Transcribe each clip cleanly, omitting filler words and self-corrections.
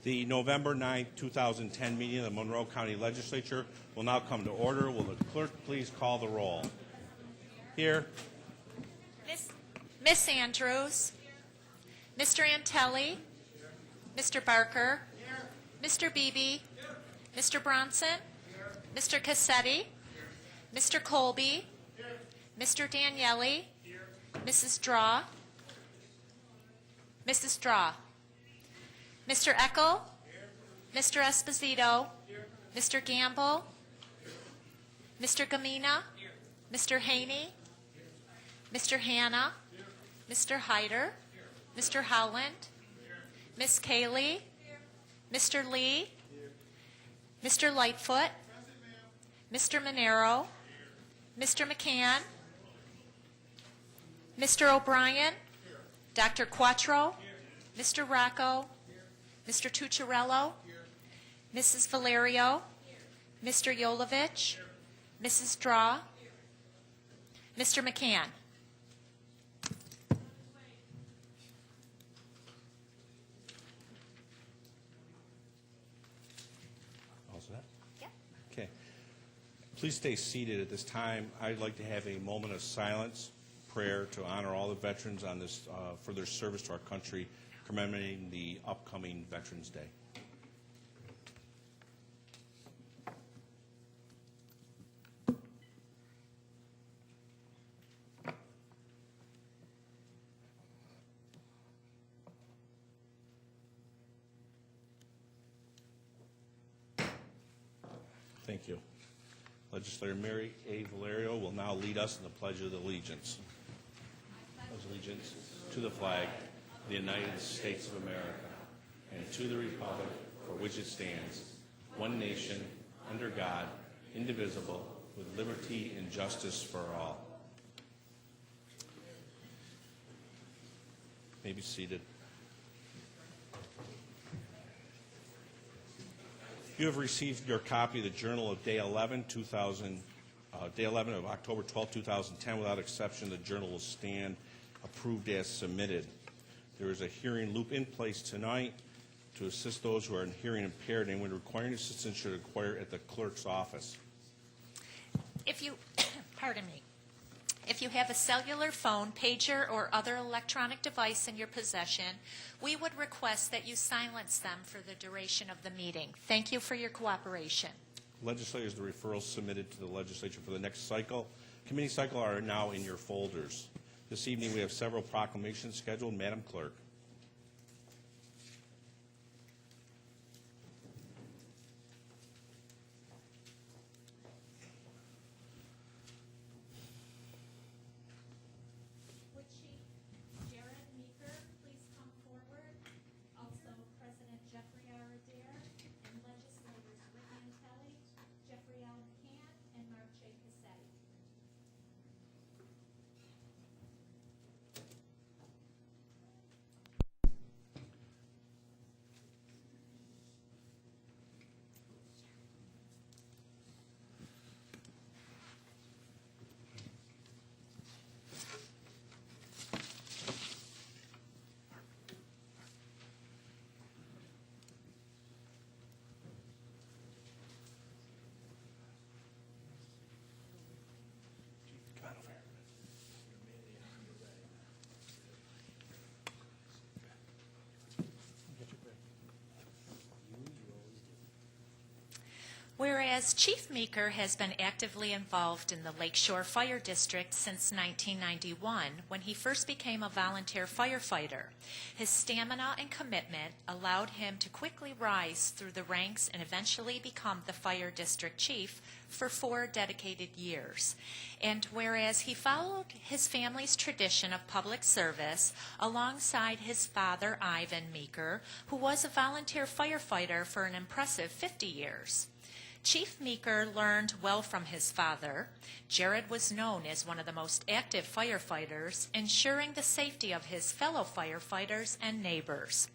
The November 9, 2010 meeting of the Monroe County Legislature will now come to order. Will the clerk please call the roll? Here. Miss Andrews. Mr. Antelli. Mr. Barker. Mr. Beebe. Mr. Bronson. Mr. Cassetti. Mr. Colby. Mr. Daniele. Mrs. Draw. Mrs. Draw. Mr. Eckel. Mr. Esposito. Mr. Gamble. Mr. Gamina. Mr. Haney. Mr. Hanna. Mr. Hyder. Mr. Howland. Miss Kaylee. Mr. Lee. Mr. Lightfoot. Mr. Monero. Mr. McCann. Mr. O'Brien. Dr. Quattro. Mr. Rocco. Mr. Tucciarello. Mrs. Valerio. Mr. Yolovich. Mrs. Draw. Mr. McCann. All set? Yeah. Okay. Please stay seated at this time. I'd like to have a moment of silence, prayer to honor all the veterans on this for their service to our country, commemorating the upcoming Veterans Day. Thank you. Legislator Mary A. Valerio will now lead us in the Pledge of Allegiance. Pledge allegiance to the flag of the United States of America and to the republic for which it stands, one nation, under God, indivisible, with liberty and justice for all. You may be seated. You have received your copy of the Journal of Day 11 of October 12, 2010. Without exception, the journal will stand approved as submitted. There is a hearing loop in place tonight to assist those who are hearing impaired, and when requiring assistance should inquire at the clerk's office. If you, pardon me, if you have a cellular phone, pager, or other electronic device in your possession, we would request that you silence them for the duration of the meeting. Thank you for your cooperation. Legislators, the referrals submitted to the legislature for the next cycle, committee cycle, are now in your folders. This evening we have several proclamations scheduled. Madam Clerk. Whereas Chief Meeker has been actively involved in the Lakeshore Fire District since 1991, when he first became a volunteer firefighter, his stamina and commitment allowed him to quickly rise through the ranks and eventually become the fire district chief for 4 dedicated years. And whereas he followed his family's tradition of public service alongside his father, Ivan Meeker, who was a volunteer firefighter for an impressive 50 years. Chief Meeker learned well from his father. Jared was known as one of the most active firefighters, ensuring the safety of his fellow firefighters and neighbors.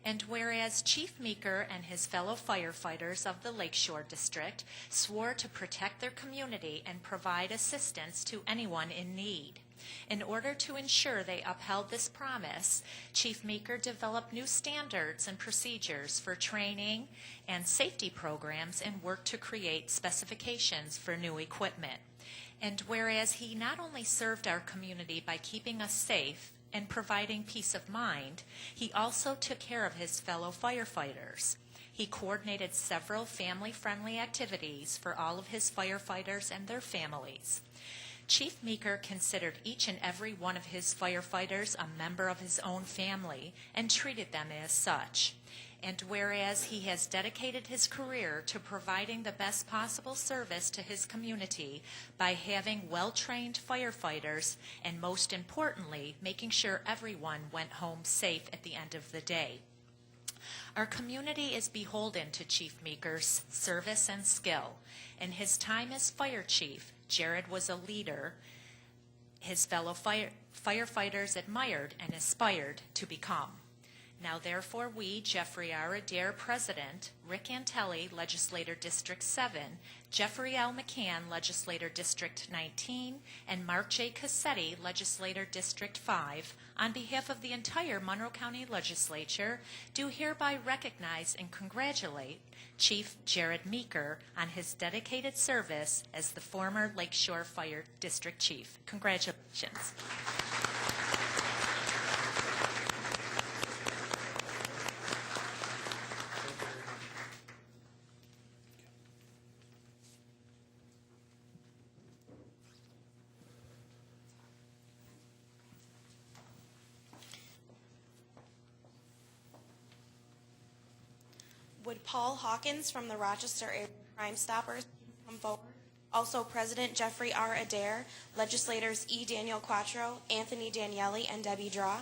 And whereas Chief Meeker and his fellow firefighters of the Lakeshore District swore to protect their community and provide assistance to anyone in need. In order to ensure they upheld this promise, Chief Meeker developed new standards and procedures for training and safety programs and worked to create specifications for new equipment. And whereas he not only served our community by keeping us safe and providing peace of mind, he also took care of his fellow firefighters. He coordinated several family-friendly activities for all of his firefighters and their families. Chief Meeker considered each and every one of his firefighters a member of his own family and treated them as such. And whereas he has dedicated his career to providing the best possible service to his community by having well-trained firefighters and, most importantly, making sure everyone went home safe at the end of the day. Our community is beholden to Chief Meeker's service and skill. In his time as fire chief, Jared was a leader his fellow firefighters admired and aspired to become. Now therefore we, Jeffrey R. Adair, President, Rick Antelli, Legislator District 7, Jeffrey L. McCann, Legislator District 19, and Mark J. Cassetti, Legislator District 5, on behalf of the entire Monroe County Legislature, do hereby recognize and congratulate Chief Jared Meeker on his dedicated service as the former Lakeshore Fire District Chief. Congratulations. Would Paul Hawkins from the Rochester Area Crime Stoppers come forward? Also President Jeffrey R. Adair, Legislators E. Daniel Quattro, Anthony Daniele, and Debbie Draw.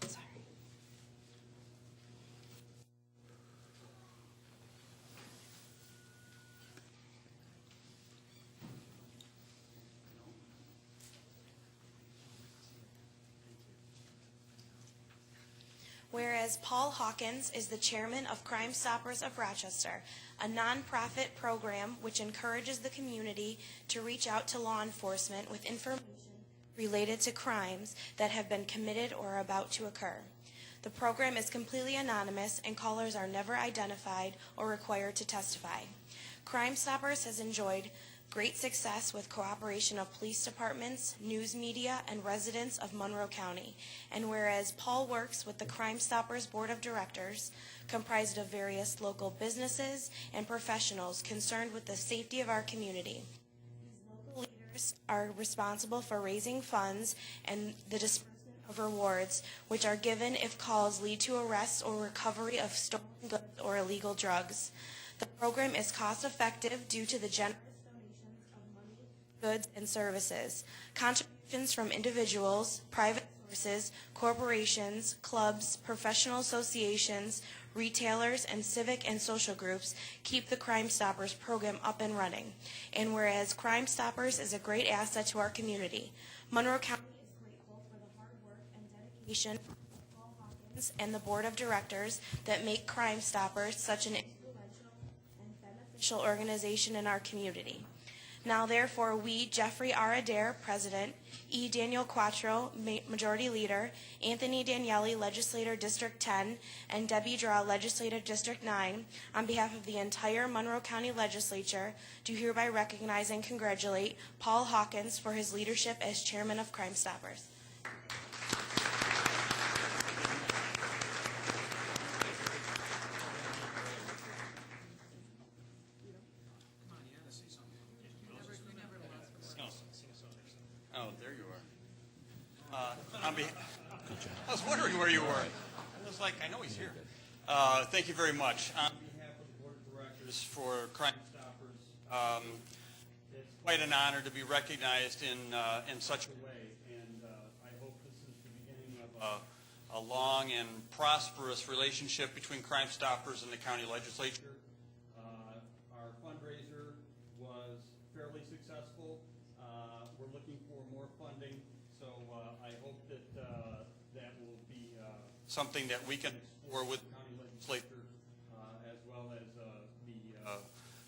Sorry. Whereas Paul Hawkins is the chairman of Crime Stoppers of Rochester, a nonprofit program which encourages the community to reach out to law enforcement with information related to crimes that have been committed or are about to occur. The program is completely anonymous and callers are never identified or required to testify. Crime Stoppers has enjoyed great success with cooperation of police departments, news media, and residents of Monroe County. And whereas Paul works with the Crime Stoppers Board of Directors, comprised of various local businesses and professionals concerned with the safety of our community. These local leaders are responsible for raising funds and the disbursement of rewards, which are given if calls lead to arrest or recovery of stolen goods or illegal drugs. The program is cost-effective due to the generous goods and services. Contributions from individuals, private sources, corporations, clubs, professional associations, retailers, and civic and social groups keep the Crime Stoppers program up and running. And whereas Crime Stoppers is a great asset to our community, Monroe County is grateful for the hard work and dedication of Paul Hawkins and the Board of Directors that make Crime Stoppers such an influential and beneficial organization in our community. Now, therefore, we, Jeffrey R. Adair, President, E. Daniel Quattro, Majority Leader, Anthony Daniele, Legislator District 10, and Debbie Draw, Legislator District 9, on behalf of the entire Monroe County Legislature, do hereby recognize and congratulate Paul Hawkins for his leadership as Chairman of Crime Stoppers. Oh, there you are. I was wondering where you were. I was like, I know he's here. Thank you very much. On behalf of the Board of Directors for Crime Stoppers, it's quite an honor to be recognized in such a way, and I hope this is the beginning of a long and prosperous relationship between Crime Stoppers and the county legislature. Our fundraiser was fairly successful. We're looking for more funding, so I hope that that will be something that we can explore with the county legislature, as well as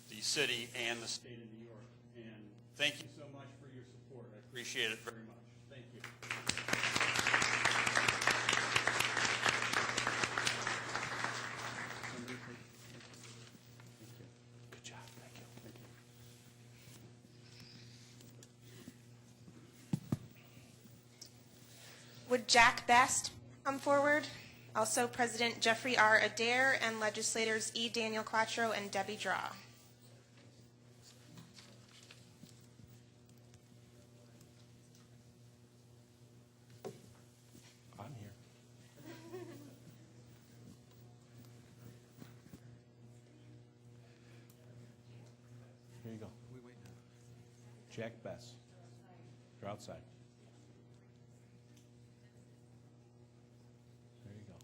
the city and the state of New York. And Thank you so much for your support. I appreciate it very much. Thank you. Good job. Thank you. Would Jack Best come forward? Also President Jeffrey R. Adair and legislators E. Daniel Quattro and Debbie Draw. I'm here. Here you go. Jack Bess. You're outside. There you go.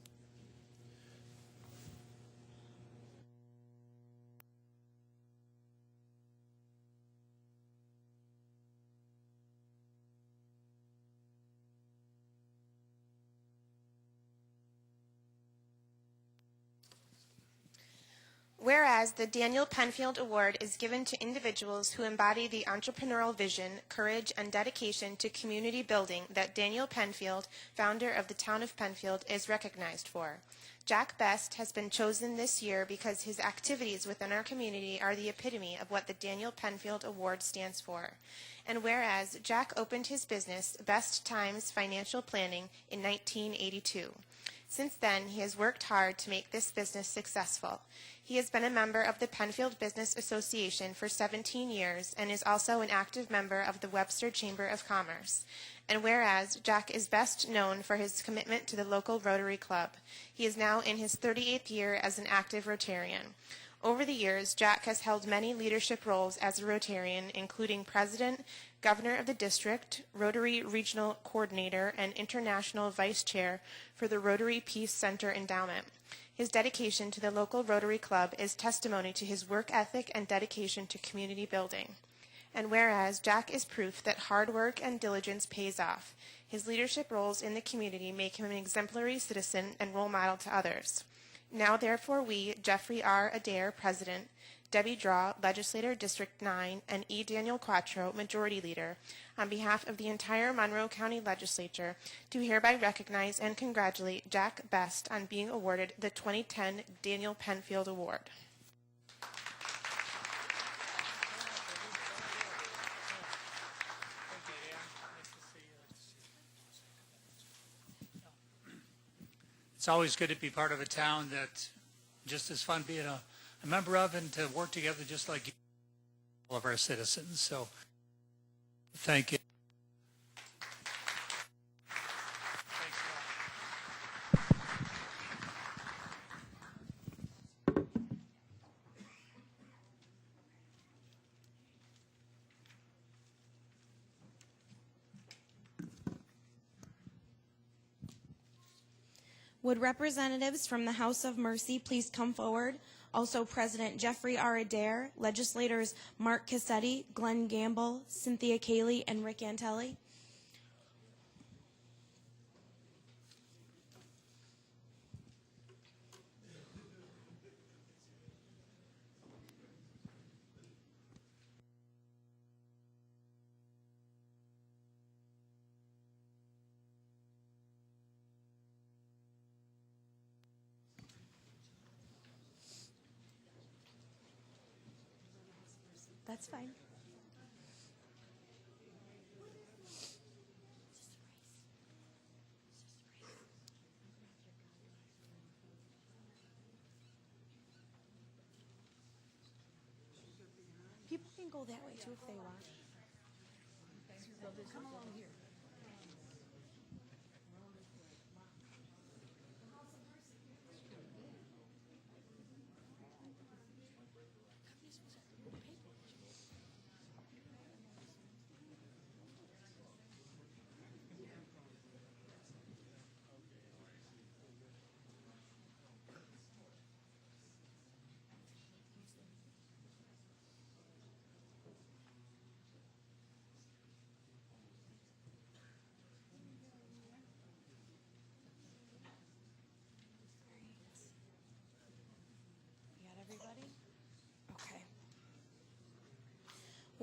Whereas the Daniel Penfield Award is given to individuals who embody the entrepreneurial vision, courage, and dedication to community building that Daniel Penfield, founder of the town of Penfield, is recognized for. Jack Best has been chosen this year because his activities within our community are the epitome of what the Daniel Penfield Award stands for. And whereas Jack opened his business, Best Times Financial Planning, in 1982. Since then, he has worked hard to make this business successful. He has been a member of the Penfield Business Association for 17 years and is also an active member of the Webster Chamber of Commerce. And whereas Jack is best known for his commitment to the local Rotary Club, he is now in his 38th year as an active Rotarian. Over the years, Jack has held many leadership roles as a Rotarian, including president, governor of the district, Rotary Regional Coordinator, and international vice chair for the Rotary Peace Center Endowment. His dedication to the local Rotary Club is testimony to his work ethic and dedication to community building. And whereas Jack is proof that hard work and diligence pays off, his leadership roles in the community make him an exemplary citizen and role model to others. Now, therefore, we, Jeffrey R. Adair, President, Debbie Draw, Legislator District 9, and E. Daniel Quattro, Majority Leader, on behalf of the entire Monroe County Legislature, do hereby recognize and congratulate Jack Best on being awarded the 2010 Daniel Penfield Award. It's always good to be part of a town that's just as fun being a member of and to work together just like all of our citizens. So thank you. Would representatives from the House of Mercy please come forward? Also President Jeffrey R. Adair, legislators Mark Cassetti, Glenn Gamble, Cynthia Cayley, and Rick Antelli. That's fine. People can go that way too if they want. Come along here.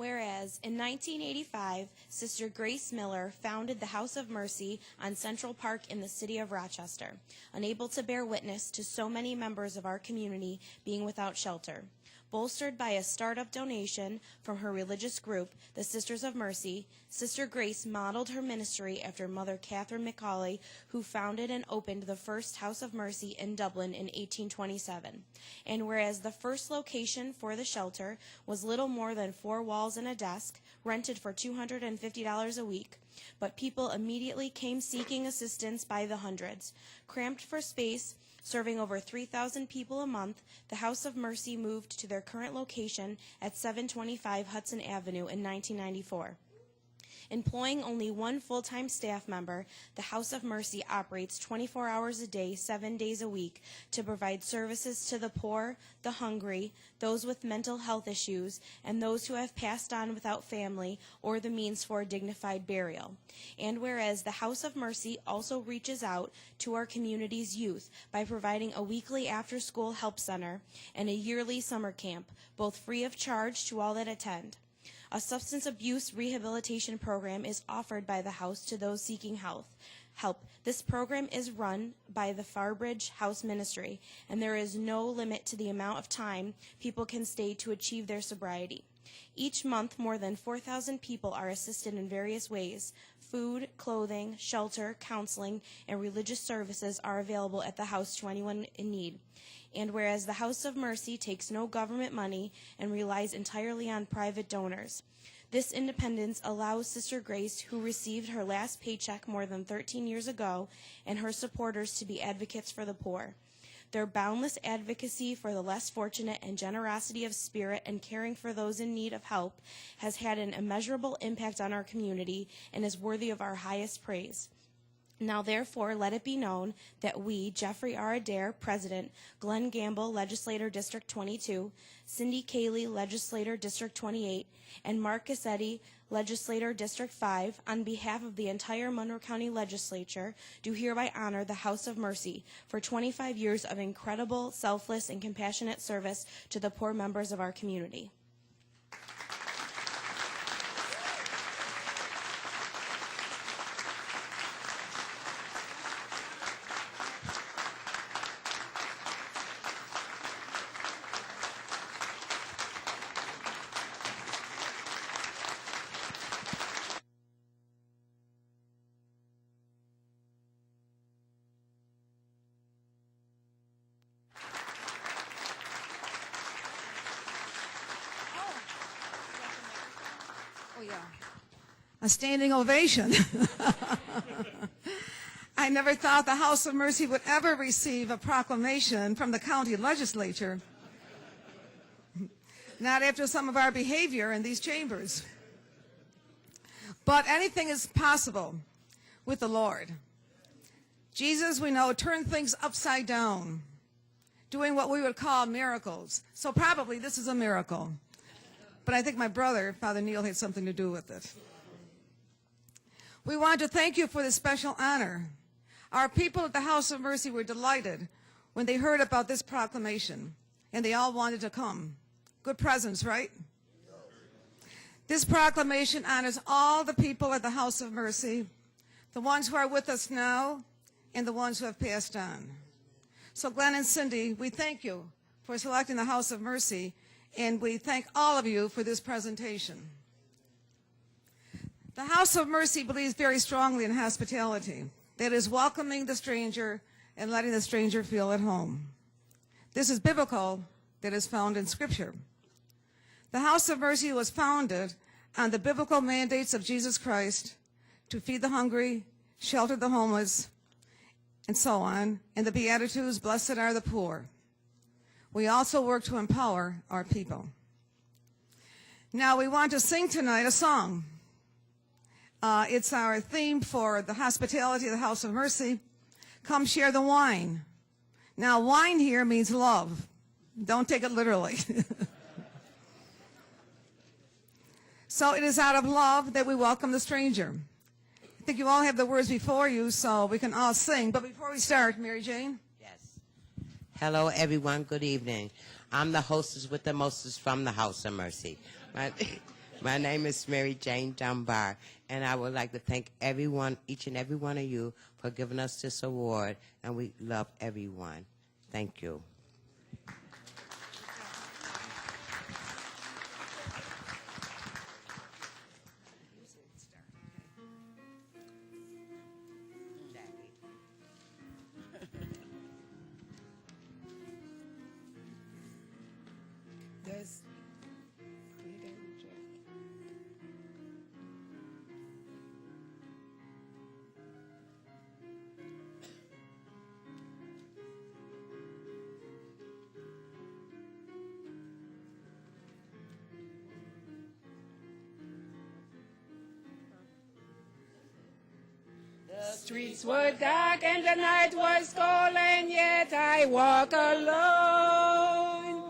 Whereas in 1985, Sister Grace Miller founded the House of Mercy on Central Park in the city of Rochester, unable to bear witness to so many members of our community being without shelter. Bolstered by a startup donation from her religious group, the Sisters of Mercy, Sister Grace modeled her ministry after Mother Catherine McCauley, who founded and opened the first House of Mercy in Dublin in 1827. And whereas the first location for the shelter was little more than 4 walls and a desk, rented for $250 a week, but people immediately came seeking assistance by the hundreds. Cramped for space, serving over 3,000 people a month, the House of Mercy moved to their current location at 725 Hudson Avenue in 1994. Employing only one full-time staff member, the House of Mercy operates 24 hours a day, 7 days a week, to provide services to the poor, the hungry, those with mental health issues, and those who have passed on without family or the means for a dignified burial. And whereas the House of Mercy also reaches out to our community's youth by providing a weekly after-school help center and a yearly summer camp, both free of charge to all that attend. A substance abuse rehabilitation program is offered by the House to those seeking help. This program is run by the Farbridge House Ministry, and there is no limit to the amount of time people can stay to achieve their sobriety. Each month, more than 4,000 people are assisted in various ways. Food, clothing, shelter, counseling, and religious services are available at the house to anyone in need. And whereas the House of Mercy takes no government money and relies entirely on private donors, this independence allows Sister Grace, who received her last paycheck more than 13 years ago, and her supporters to be advocates for the poor. Their boundless advocacy for the less fortunate and generosity of spirit and caring for those in need of help has had an immeasurable impact on our community and is worthy of our highest praise. Now, therefore, let it be known that we, Jeffrey R. Adair, President, Glenn Gamble, Legislator District 22, Cindy Cayley, Legislator District 28, and Mark Cassetti, Legislator District 5, on behalf of the entire Monroe County Legislature, do hereby honor the House of Mercy for 25 years of incredible, selfless, and compassionate service to the poor members of our community. A standing ovation. I never thought the House of Mercy would ever receive a proclamation from the county legislature. Not after some of our behavior in these chambers. But anything is possible with the Lord. Jesus, we know, turned things upside down, doing what we would call miracles. So probably this is a miracle. But I think my brother, Father Neil, had something to do with it. We want to thank you for this special honor. Our people at the House of Mercy were delighted when they heard about this proclamation, and they all wanted to come. Good presents, right? This proclamation honors all the people at the House of Mercy, the ones who are with us now, and the ones who have passed on. So Glenn and Cindy, we thank you for selecting the House of Mercy, and we thank all of you for this presentation. The House of Mercy believes very strongly in hospitality. That is welcoming the stranger and letting the stranger feel at home. This is biblical, that is found in Scripture. The House of Mercy was founded on the biblical mandates of Jesus Christ to feed the hungry, shelter the homeless, and so on, and the Beatitudes, blessed are the poor. We also work to empower our people. Now we want to sing tonight a song. It's our theme for the hospitality of the House of Mercy. Come share the wine. Now, wine here means love. Don't take it literally. So it is out of love that we welcome the stranger. I think you all have the words before you, so we can all sing. But before we start, Mary Jane. Yes. Hello, everyone. Good evening. I'm the hostess with the mostest from the House of Mercy. My name is Mary Jane Dunbar, and I would like to thank everyone, each and every one of you, for giving us this award, and we love everyone. Thank you. The streets were dark and the night was cold, and yet I walk alone.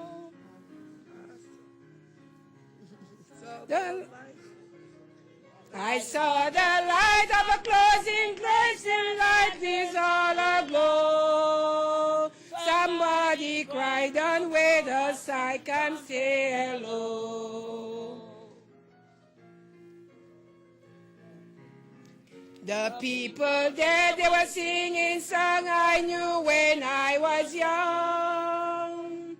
I saw the light of a closing place, and light is all aglow. Somebody cried, "Don't wait us, I can say hello." The people there, they were singing song I knew when I was young.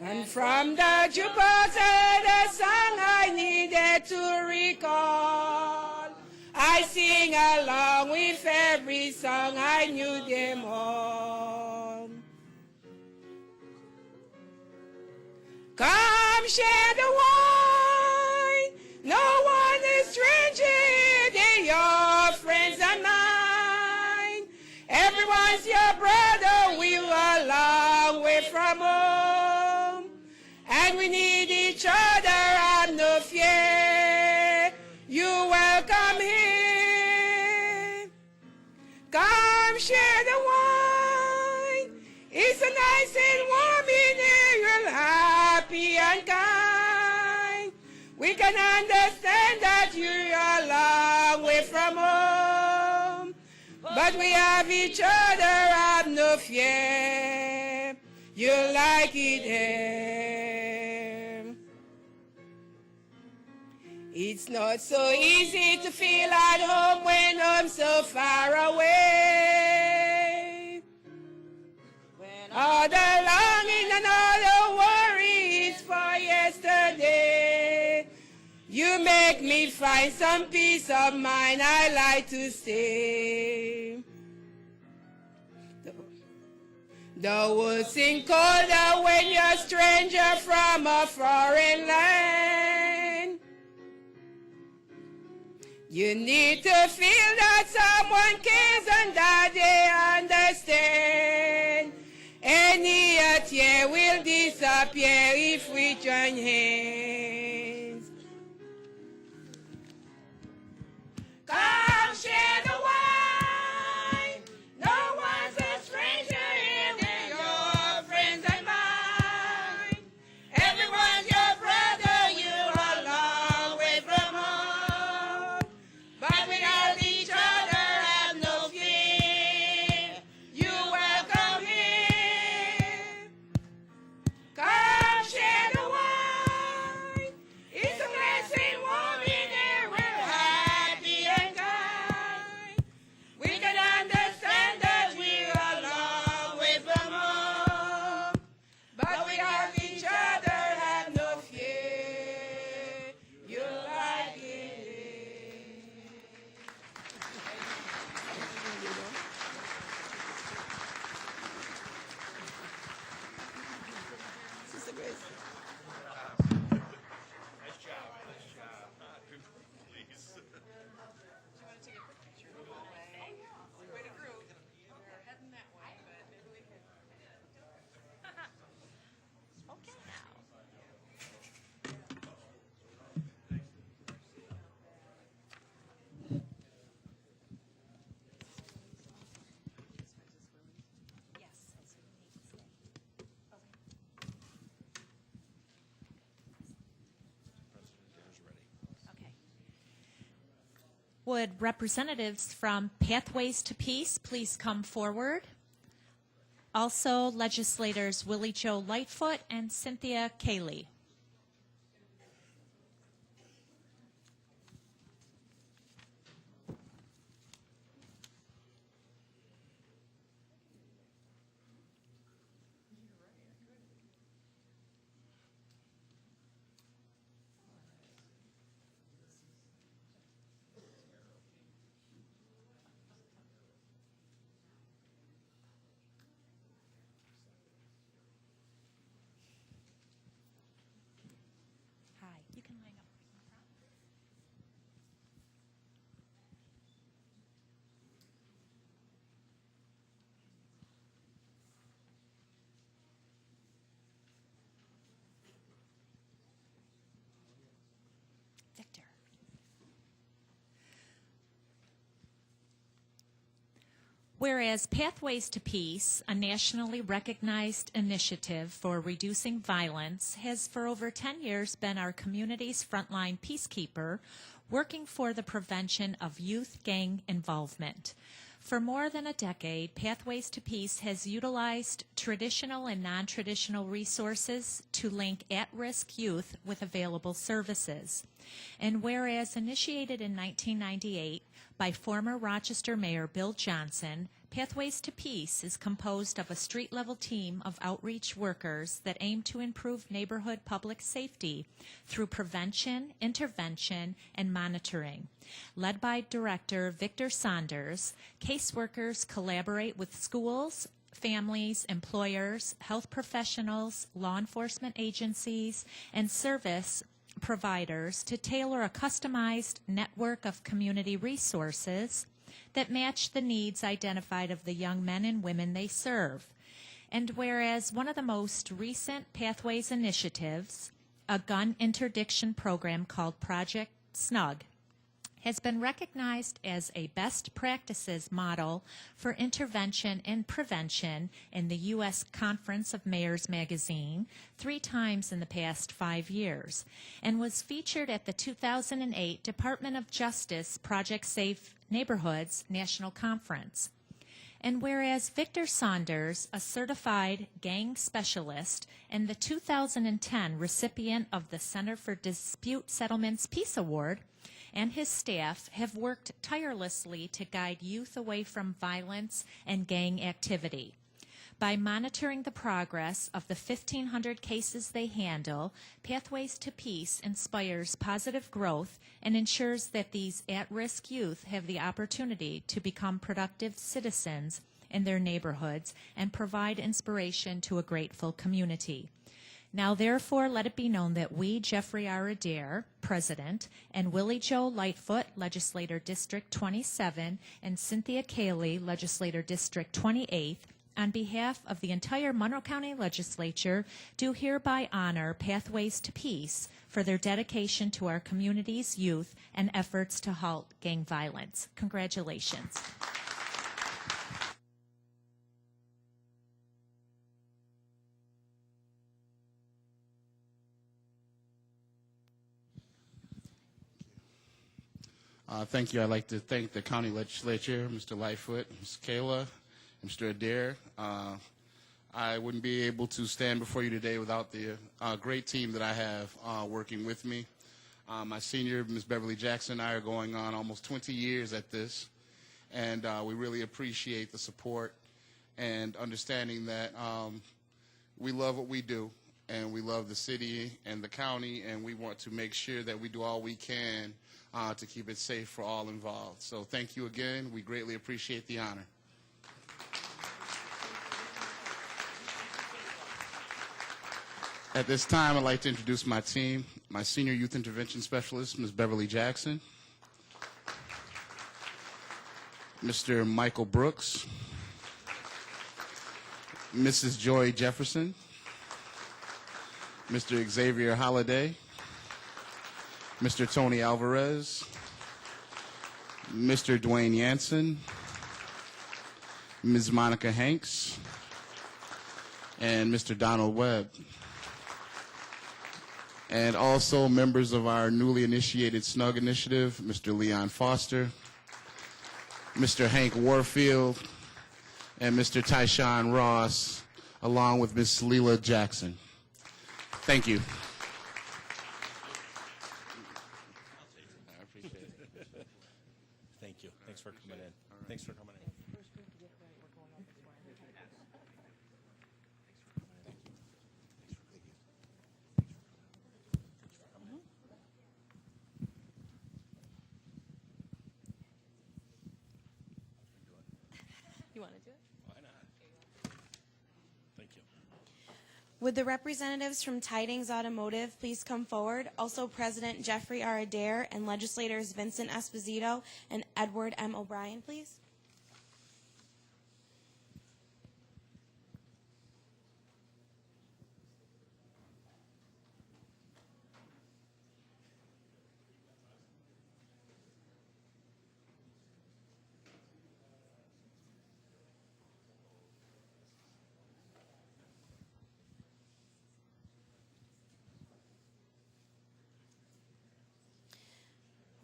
And from the jukebox I heard a song I needed to recall. I sing along with every song, I knew them all. Come share the wine, no one is stranger here, they're your friends and mine. Everyone's your brother, we're a long way from home. And we need each other, have no fear, you're welcome here. Come share the wine, it's a nice and warm in here, you're happy and kind. We can understand that you're a long way from home, but we have each other, have no fear, you'll like it here. It's not so easy to feel at home when I'm so far away. When all the longing and all the worry is for yesterday, you make me find some peace of mind, I like to stay. The woods seem colder when you're a stranger from a foreign land. You need to feel that someone cares and that they understand. Any tear will disappear if we join hands. Come share the wine, no one's a stranger here, they're your friends and mine. Everyone's your brother, you're a long way from home, but without each other, have no fear, you're welcome here. Come share the wine, it's a blessing warm in here, we're happy and kind. We can understand that we're a long way from home, but we have each other, have no fear, you'll like it. Okay. Would representatives from Pathways to Peace please come forward? Also, legislators Willie Joe Lightfoot and Cynthia Cayley. Hi, you can line up in front. Victor. Whereas Pathways to Peace, a nationally recognized initiative for reducing violence, has for over 10 years been our community's frontline peacekeeper, working for the prevention of youth gang involvement. For more than a decade, Pathways to Peace has utilized traditional and non-traditional resources to link at-risk youth with available services. And whereas initiated in 1998 by former Rochester Mayor Bill Johnson, Pathways to Peace is composed of a street-level team of outreach workers that aim to improve neighborhood public safety through prevention, intervention, and monitoring. Led by Director Victor Saunders, caseworkers collaborate with schools, families, employers, health professionals, law enforcement agencies, and service providers to tailor a customized network of community resources that match the needs identified of the young men and women they serve. And whereas one of the most recent Pathways initiatives, a gun interdiction program called Project Snug, has been recognized as a best practices model for intervention and prevention in the U.S. Conference of Mayors magazine 3 times in the past 5 years, and was featured at the 2008 Department of Justice Project Safe Neighborhoods National Conference. And whereas Victor Saunders, a certified gang specialist and the 2010 recipient of the Center for Dispute Settlements Peace Award, and his staff have worked tirelessly to guide youth away from violence and gang activity. By monitoring the progress of the 1,500 cases they handle, Pathways to Peace inspires positive growth and ensures that these at-risk youth have the opportunity to become productive citizens in their neighborhoods and provide inspiration to a grateful community. Now, therefore, let it be known that we, Jeffrey R. Adair, President, and Willie Joe Lightfoot, Legislator District 27, and Cynthia Cayley, Legislator District 28, on behalf of the entire Monroe County Legislature, do hereby honor Pathways to Peace for their dedication to our community's youth and efforts to halt gang violence. Congratulations. Thank you. I'd like to thank the county legislature, Mr. Lightfoot, Ms. Kayla, and Mr. Adair. I wouldn't be able to stand before you today without the great team that I have working with me. My senior, Ms. Beverly Jackson, and I are going on almost 20 years at this, and we really appreciate the support and understanding that we love what we do, and we love the city and the county, and we want to make sure that we do all we can to keep it safe for all involved. So thank you again. We greatly appreciate the honor. At this time, I'd like to introduce my team, my Senior Youth Intervention Specialist, Ms. Beverly Jackson, Mr. Michael Brooks, Mrs. Joy Jefferson, Mr. Xavier Holliday, Mr. Tony Alvarez, Mr. Dwayne Yanson, Ms. Monica Hanks, and Mr. Donald Webb. And also members of our newly initiated SNUG initiative, Mr. Leon Foster, Mr. Hank Warfield, and Mr. Tyshawn Ross, along with Ms. Leela Jackson. Thank you. Thank you. Thanks for coming in. Thanks for coming in. You want to do it? Why not? Thank you. Would the representatives from Tidings Automotive please come forward? Also, President Jeffrey R. Adair and legislators Vincent Esposito and Edward M. O'Brien, please.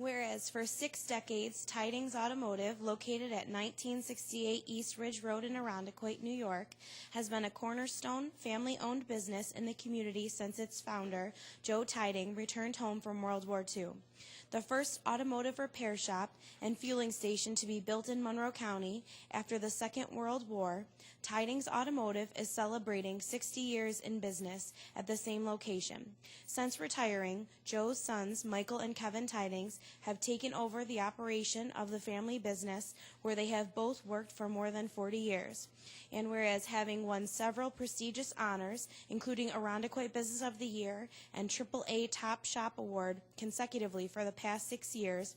Whereas for 6 decades, Tidings Automotive, located at 1968 East Ridge Road in Irondequoit, New York, has been a cornerstone, family-owned business in the community since its founder, Joe Tiding, returned home from World War II. The first automotive repair shop and fueling station to be built in Monroe County after the Second World War, Tidings Automotive is celebrating 60 years in business at the same location. Since retiring, Joe's sons, Michael and Kevin Tidings, have taken over the operation of the family business, where they have both worked for more than 40 years. And whereas having won several prestigious honors, including Irondequoit Business of the Year and AAA Top Shop Award consecutively for the past 6 years,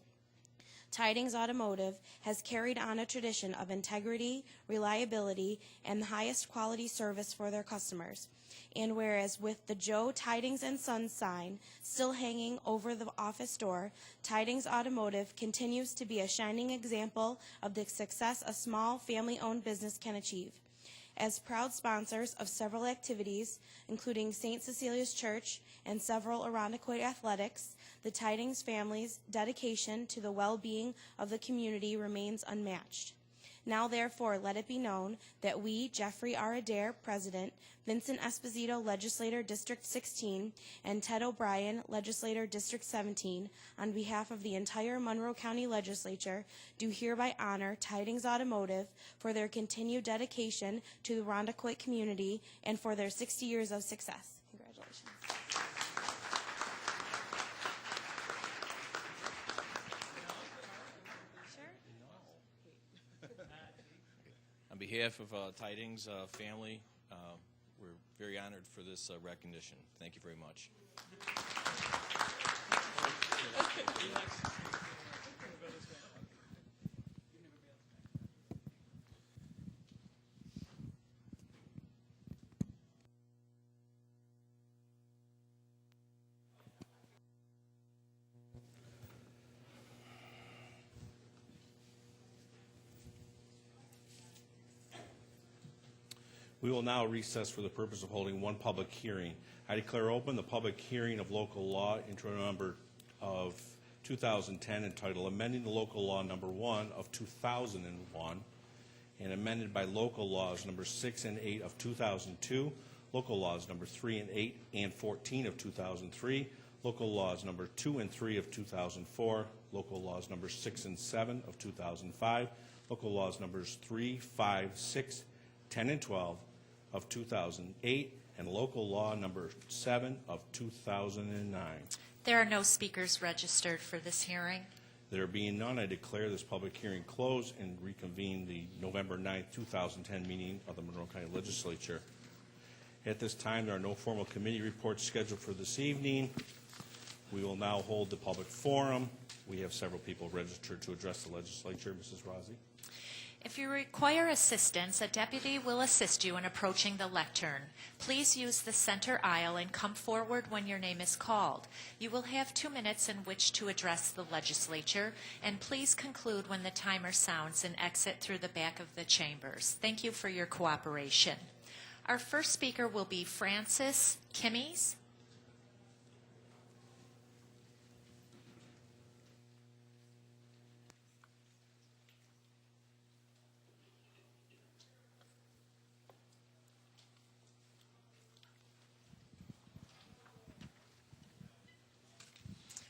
Tidings Automotive has carried on a tradition of integrity, reliability, and the highest quality service for their customers. And whereas with the Joe Tidings and Sons sign still hanging over the office door, Tidings Automotive continues to be a shining example of the success a small family-owned business can achieve. As proud sponsors of several activities, including St. Cecilia's Church and several Irondequoit athletics, the Tidings family's dedication to the well-being of the community remains unmatched. Now, therefore, let it be known that we, Jeffrey R. Adair, President, Vincent Esposito, Legislator District 16, and Ted O'Brien, Legislator District 17, on behalf of the entire Monroe County Legislature, do hereby honor Tidings Automotive for their continued dedication to the Irondequoit community and for their 60 years of success. Congratulations. On behalf of Tidings family, we're very honored for this recognition. Thank you very much. We will now recess for the purpose of holding one public hearing. I declare open the public hearing of local law intro number of 2010 entitled Amending the Local Law Number 1 of 2001 and amended by local laws number 6 and 8 of 2002, local laws number 3 and 8 and 14 of 2003, local laws number 2 and 3 of 2004, local laws number 6 and 7 of 2005, local laws numbers 3, 5, 6, 10, and 12 of 2008, and local law number 7 of 2009. There are no speakers registered for this hearing. There being none, I declare this public hearing closed and reconvene the November 9th, 2010 meeting of the Monroe County Legislature. At this time, there are no formal committee reports scheduled for this evening. We will now hold the public forum. We have several people registered to address the legislature. Mrs. Rossi. If you require assistance, a deputy will assist you in approaching the lectern. Please use the center aisle and come forward when your name is called. You will have 2 minutes in which to address the legislature, and please conclude when the timer sounds and exit through the back of the chambers. Thank you for your cooperation. Our first speaker will be Francis Kimmies.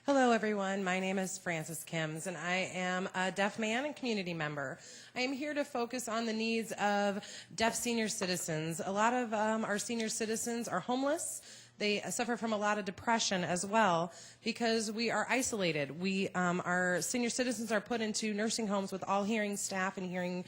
Hello, everyone. My name is Frances Kims, and I am a deaf man and community member. I am here to focus on the needs of deaf senior citizens. A lot of our senior citizens are homeless. They suffer from a lot of depression as well because we are isolated. Our senior citizens are put into nursing homes with all hearing staff and hearing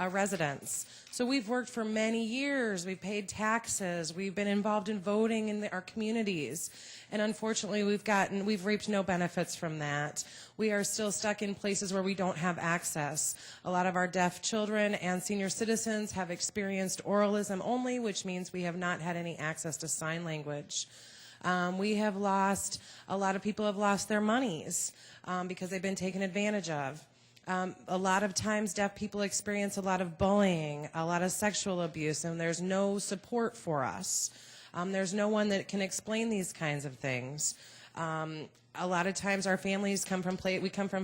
residents. So we've worked for many years. We've paid taxes. We've been involved in voting in our communities. And unfortunately, we've reaped no benefits from that. We are still stuck in places where we don't have access. A lot of our deaf children and senior citizens have experienced oralism only, which means we have not had any access to sign language. A lot of people have lost their monies because they've been taken advantage of. A lot of times deaf people experience a lot of bullying, a lot of sexual abuse, and there's no support for us. There's no one that can explain these kinds of things. A lot of times our families come from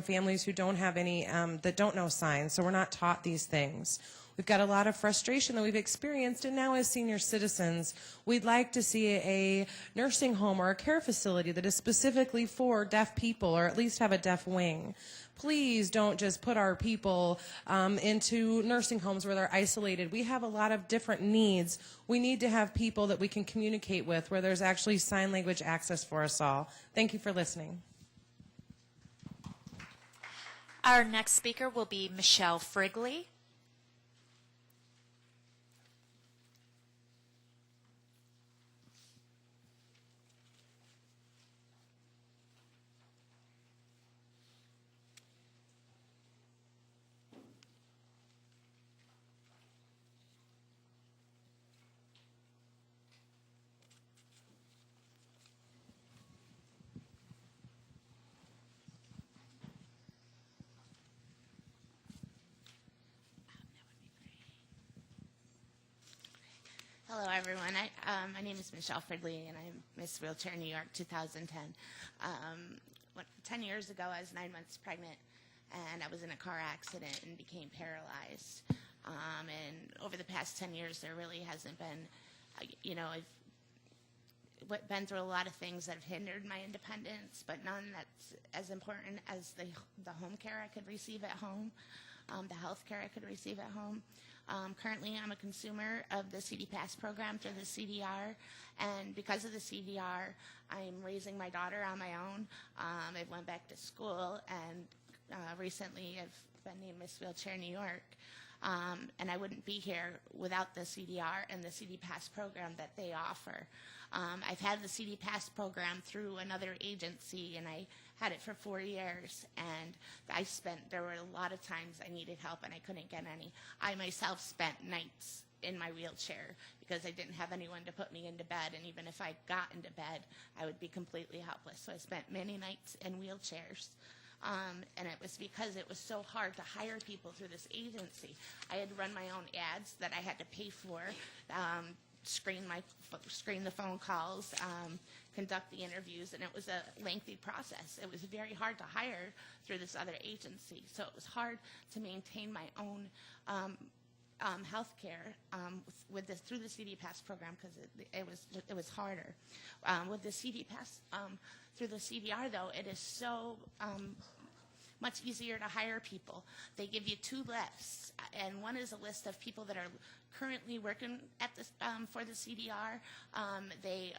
families who don't have any, that don't know signs, so we're not taught these things. We've got a lot of frustration that we've experienced, and now as senior citizens, we'd like to see a nursing home or a care facility that is specifically for deaf people, or at least have a deaf wing. Please don't just put our people into nursing homes where they're isolated. We have a lot of different needs. We need to have people that we can communicate with where there's actually sign language access for us all. Thank you for listening. Our next speaker will be Michelle Frigley. Hello, everyone. My name is Michelle Frigley, and I'm Miss Wheelchair New York 2010. 10 years ago, I was 9 months pregnant, and I was in a car accident and became paralyzed. And over the past 10 years, there really hasn't been, I've been through a lot of things that have hindered my independence, but none that's as important as the home care I could receive at home, the health care I could receive at home. Currently, I'm a consumer of the CD Pass program through the CDR, and because of the CDR, I'm raising my daughter on my own. I went back to school, and recently I've been named Miss Wheelchair New York, and I wouldn't be here without the CDR and the CD Pass program that they offer. I've had the CD Pass program through another agency, and I had it for 4 years, and there were a lot of times I needed help and I couldn't get any. I myself spent nights in my wheelchair because I didn't have anyone to put me into bed, and even if I got into bed, I would be completely helpless. So I spent many nights in wheelchairs. And it was because it was so hard to hire people through this agency. I had run my own ads that I had to pay for, screen the phone calls, conduct the interviews, and it was a lengthy process. It was very hard to hire through this other agency, so it was hard to maintain my own health care through the CD Pass program because it was harder. With the CD Pass through the CDR, though, it is so much easier to hire people. They give you 2 lists, and one is a list of people that are currently working at for the CDR. They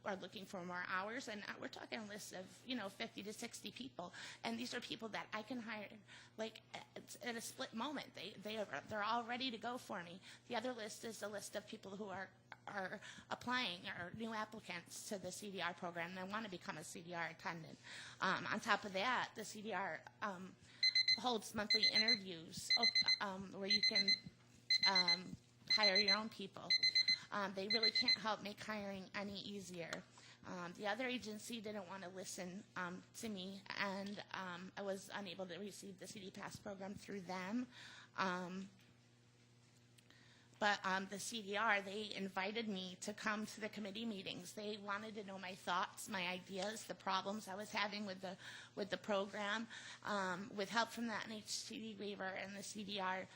are looking for more hours, and we're talking a list of 50 to 60 people, and these are people that I can hire like at a split moment. They're all ready to go for me. The other list is a list of people who are applying or new applicants to the CDR program. They want to become a CDR attendant. On top of that, the CDR holds monthly interviews where you can hire your own people. They really can't help make hiring any easier. The other agency didn't want to listen to me, and I was unable to receive the CD Pass program through them. But the CDR, they invited me to come to the committee meetings. They wanted to know my thoughts, my ideas, the problems I was having with the program. With help from the NHTD waiver and the CDR,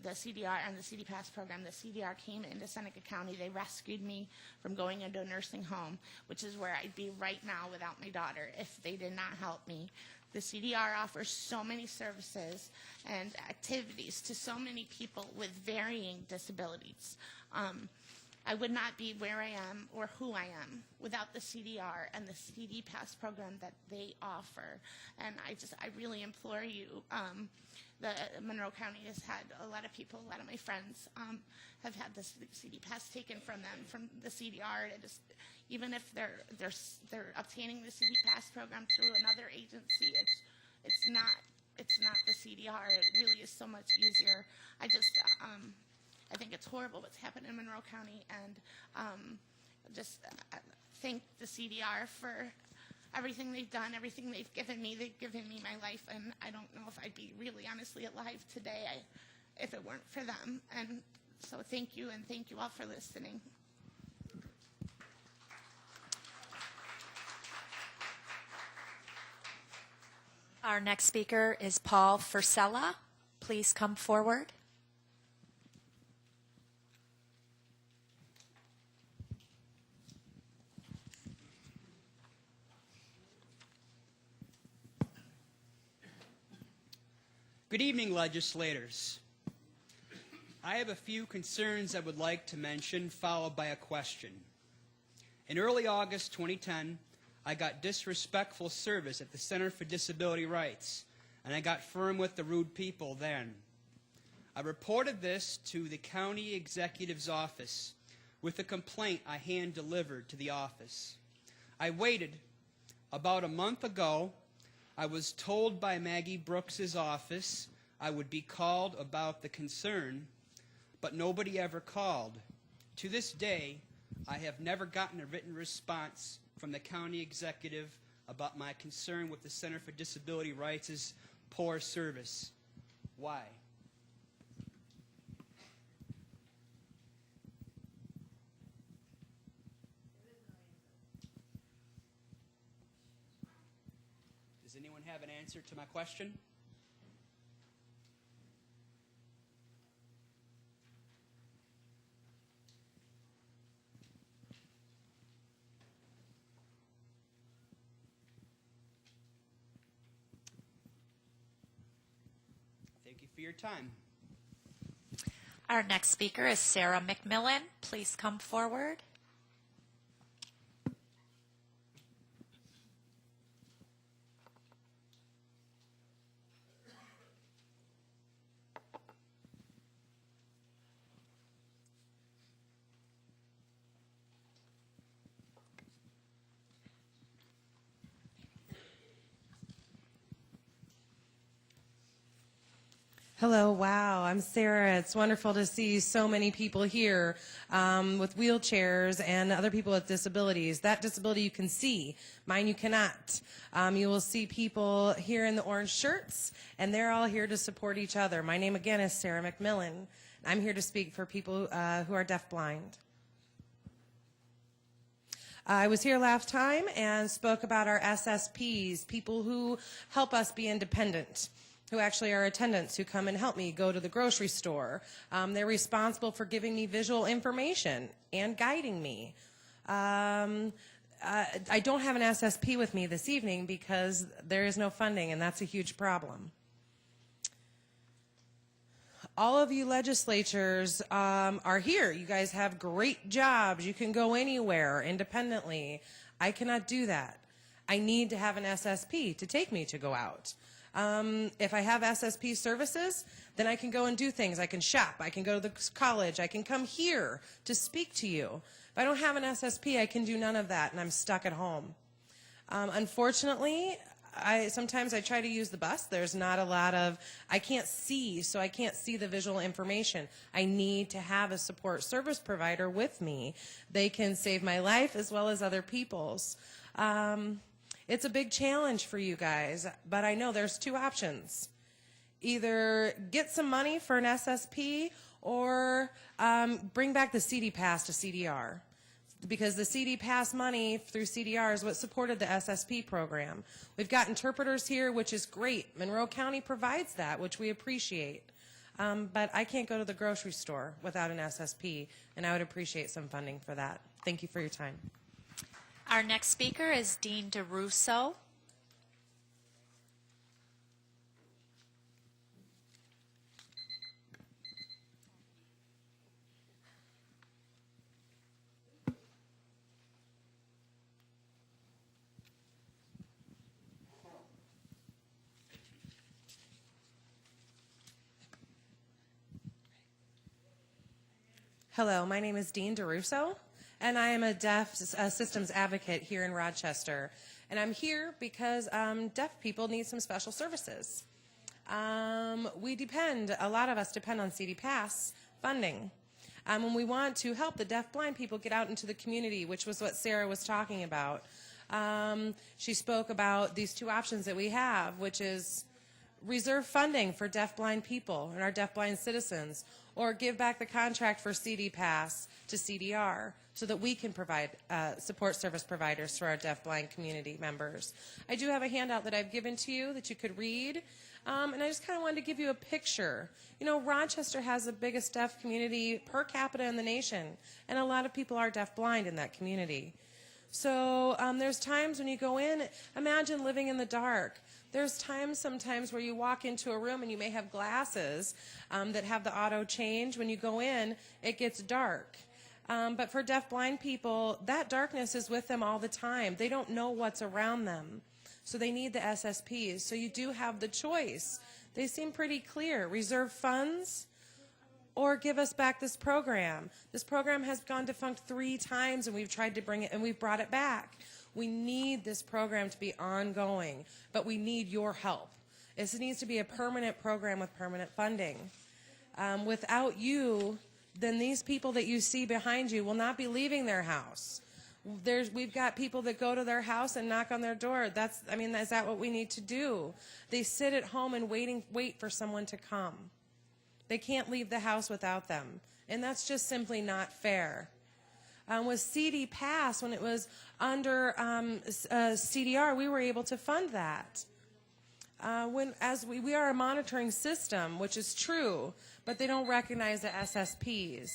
the CDR and the CD Pass program. The CDR came into Seneca County. They rescued me from going into a nursing home, which is where I'd be right now without my daughter if they did not help me. The CDR offers so many services and activities to so many people with varying disabilities. I would not be where I am or who I am without the CDR and the CD Pass program that they offer. And I really implore you, the Monroe County has had a lot of people, a lot of my friends have had the CD Pass taken from them, from the CDR. Even if they're obtaining the CD Pass program through another agency, it's not the CDR. It really is so much easier. I think it's horrible what's happened in Monroe County, and thank the CDR for everything they've done, everything they've given me. They've given me my life, and I don't know if I'd be really honestly alive today if it weren't for them. And so thank you, and thank you all for listening. Our next speaker is Paul Fursella. Please come forward. Good evening, legislators. I have a few concerns I would like to mention, followed by a question. In early August 2010, I got disrespectful service at the Center for Disability Rights, and I got firm with the rude people then. I reported this to the county executive's office with a complaint I hand-delivered to the office. I waited. About a month ago, I was told by Maggie Brooks's office I would be called about the concern, but nobody ever called. To this day, I have never gotten a written response from the county executive about my concern with the Center for Disability Rights' poor service. Why? Does anyone have an answer to my question? Thank you for your time. Our next speaker is Sarah McMillan. Please come forward. Hello, wow, I'm Sarah. It's wonderful to see so many people here with wheelchairs and other people with disabilities. That disability you can see, mine you cannot. You will see people here in the orange shirts, and they're all here to support each other. My name again is Sarah McMillan. I'm here to speak for people who are deafblind. I was here last time and spoke about our SSPs, people who help us be independent, who actually are attendants who come and help me go to the grocery store. They're responsible for giving me visual information and guiding me. I don't have an SSP with me this evening because there is no funding, and that's a huge problem. All of you legislatures are here. You guys have great jobs. You can go anywhere independently. I cannot do that. I need to have an SSP to take me to go out. If I have SSP services, then I can go and do things. I can shop. I can go to the college. I can come here to speak to you. If I don't have an SSP, I can do none of that, and I'm stuck at home. Unfortunately, sometimes I try to use the bus. There's not a lot of, I can't see, so I can't see the visual information. I need to have a support service provider with me. They can save my life as well as other people's. It's a big challenge for you guys, but I know there's two options. Either get some money for an SSP or bring back the CD Pass to CDR, because the CD Pass money through CDR is what supported the SSP program. We've got interpreters here, which is great. Monroe County provides that, which we appreciate. but I can't go to the grocery store without an SSP, and I would appreciate some funding for that. Thank you for your time. Our next speaker is Dean DeRusso. Hello, my name is Dean DeRusso, and I am a deaf systems advocate here in Rochester. And I'm here because deaf people need some special services. A lot of us depend on CD Pass funding. When we want to help the deaf-blind people get out into the community, which was what Sarah was talking about. She spoke about these two options that we have, which is reserve funding for deaf-blind people and our deaf-blind citizens, or give back the contract for CD Pass to CDR so that we can provide support service providers for our deaf-blind community members. I do have a handout that I've given to you that you could read, and I just kind of wanted to give you a picture. You know, Rochester has the biggest deaf community per capita in the nation, and a lot of people are deaf-blind in that community. So there's times when you go in, imagine living in the dark. There's times sometimes where you walk into a room and you may have glasses that have the auto change. When you go in, it gets dark. But for deaf-blind people, that darkness is with them all the time. They don't know what's around them. So they need the SSPs. So you do have the choice. They seem pretty clear. Reserve funds or give us back this program. This program has gone defunct 3 times, and we've tried to bring it, and we've brought it back. We need this program to be ongoing, but we need your help. This needs to be a permanent program with permanent funding. Without you, then these people that you see behind you will not be leaving their house. We've got people that go to their house and knock on their door. Is that what we need to do? They sit at home and wait for someone to come. They can't leave the house without them, and that's just simply not fair. With CD Pass, when it was under CDR, we were able to fund that. We are a monitoring system, which is true, but they don't recognize the SSPs.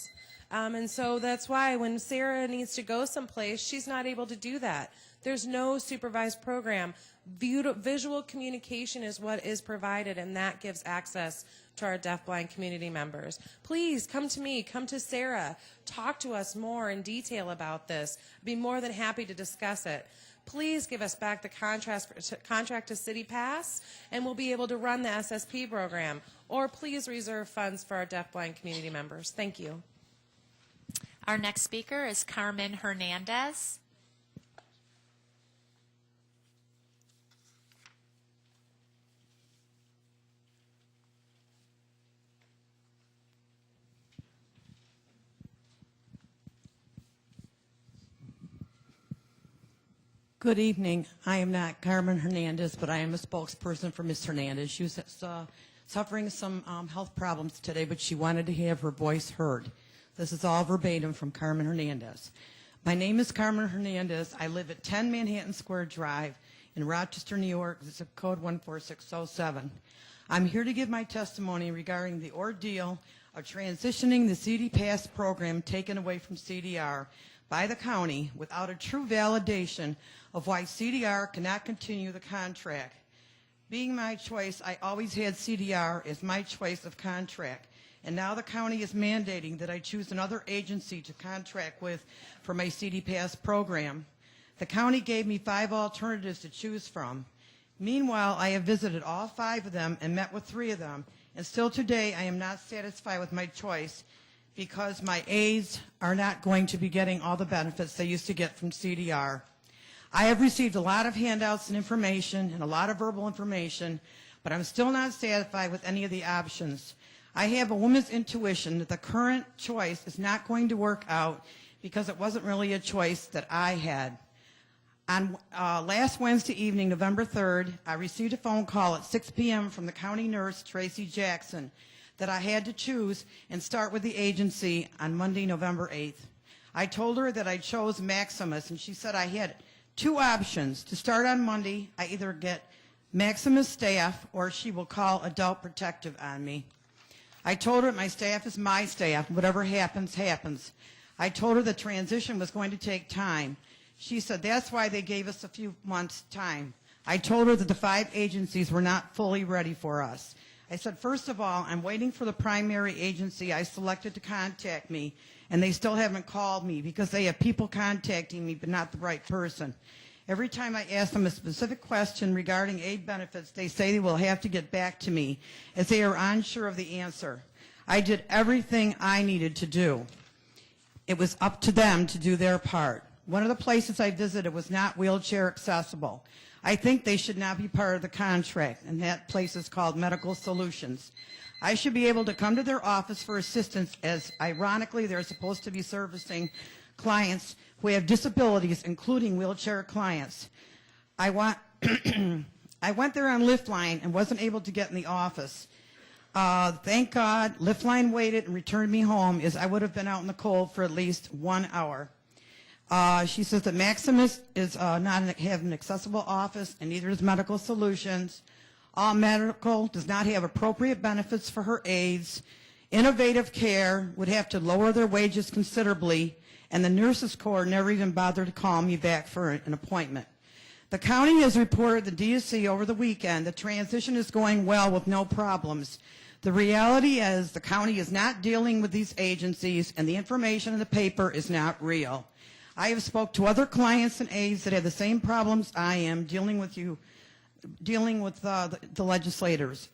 And so that's why when Sarah needs to go someplace, she's not able to do that. There's no supervised program. Visual communication is what is provided, and that gives access to our deaf-blind community members. Please come to me, come to Sarah, talk to us more in detail about this. I'd be more than happy to discuss it. Please give us back the contract to City Pass, and we'll be able to run the SSP program. Or please reserve funds for our deaf-blind community members. Thank you. Our next speaker is Carmen Hernandez. Good evening. I am not Carmen Hernandez, but I am a spokesperson for Ms. Hernandez. She was suffering some health problems today, but she wanted to have her voice heard. This is all verbatim from Carmen Hernandez. My name is Carmen Hernandez. I live at 10 Manhattan Square Drive in Rochester, New York, zip code 14607. I'm here to give my testimony regarding the ordeal of transitioning the CD Pass program taken away from CDR by the county without a true validation of why CDR cannot continue the contract. Being my choice, I always had CDR as my choice of contract, and now the county is mandating that I choose another agency to contract with for my CD Pass program. The county gave me 5 alternatives to choose from. Meanwhile, I have visited all 5 of them and met with 3 of them, and still today I am not satisfied with my choice because my aides are not going to be getting all the benefits they used to get from CDR. I have received a lot of handouts and information and a lot of verbal information, but I'm still not satisfied with any of the options. I have a woman's intuition that the current choice is not going to work out because it wasn't really a choice that I had. On last Wednesday evening, November 3rd, I received a phone call at 6 p.m. from the county nurse, Tracy Jackson, that I had to choose and start with the agency on Monday, November 8th. I told her that I chose Maximus, and she said I had 2 options. To start on Monday, I either get Maximus staff or she will call Adult Protective on me. I told her my staff is my staff. Whatever happens, happens. I told her the transition was going to take time. She said that's why they gave us a few months' time. I told her that the 5 agencies were not fully ready for us. I said, first of all, I'm waiting for the primary agency I selected to contact me, and they still haven't called me because they have people contacting me but not the right person. Every time I ask them a specific question regarding aid benefits, they say they will have to get back to me as they are unsure of the answer. I did everything I needed to do. It was up to them to do their part. One of the places I visited was not wheelchair accessible. I think they should not be part of the contract, and that place is called Medical Solutions. I should be able to come to their office for assistance, as ironically they're supposed to be servicing clients who have disabilities, including wheelchair clients. I went there on Liftline and wasn't able to get in the office. Thank God Liftline waited and returned me home, as I would have been out in the cold for at least 1 hour. She says that Maximus is not have an accessible office, and neither is Medical Solutions. All Medical does not have appropriate benefits for her aides. Innovative Care would have to lower their wages considerably, and the Nurses Corps never even bothered to call me back for an appointment. The county has reported the DSC over the weekend. The transition is going well with no problems. The reality is the county is not dealing with these agencies, and the information in the paper is not real. I have spoke to other clients and aides that have the same problems I am dealing with the legislators.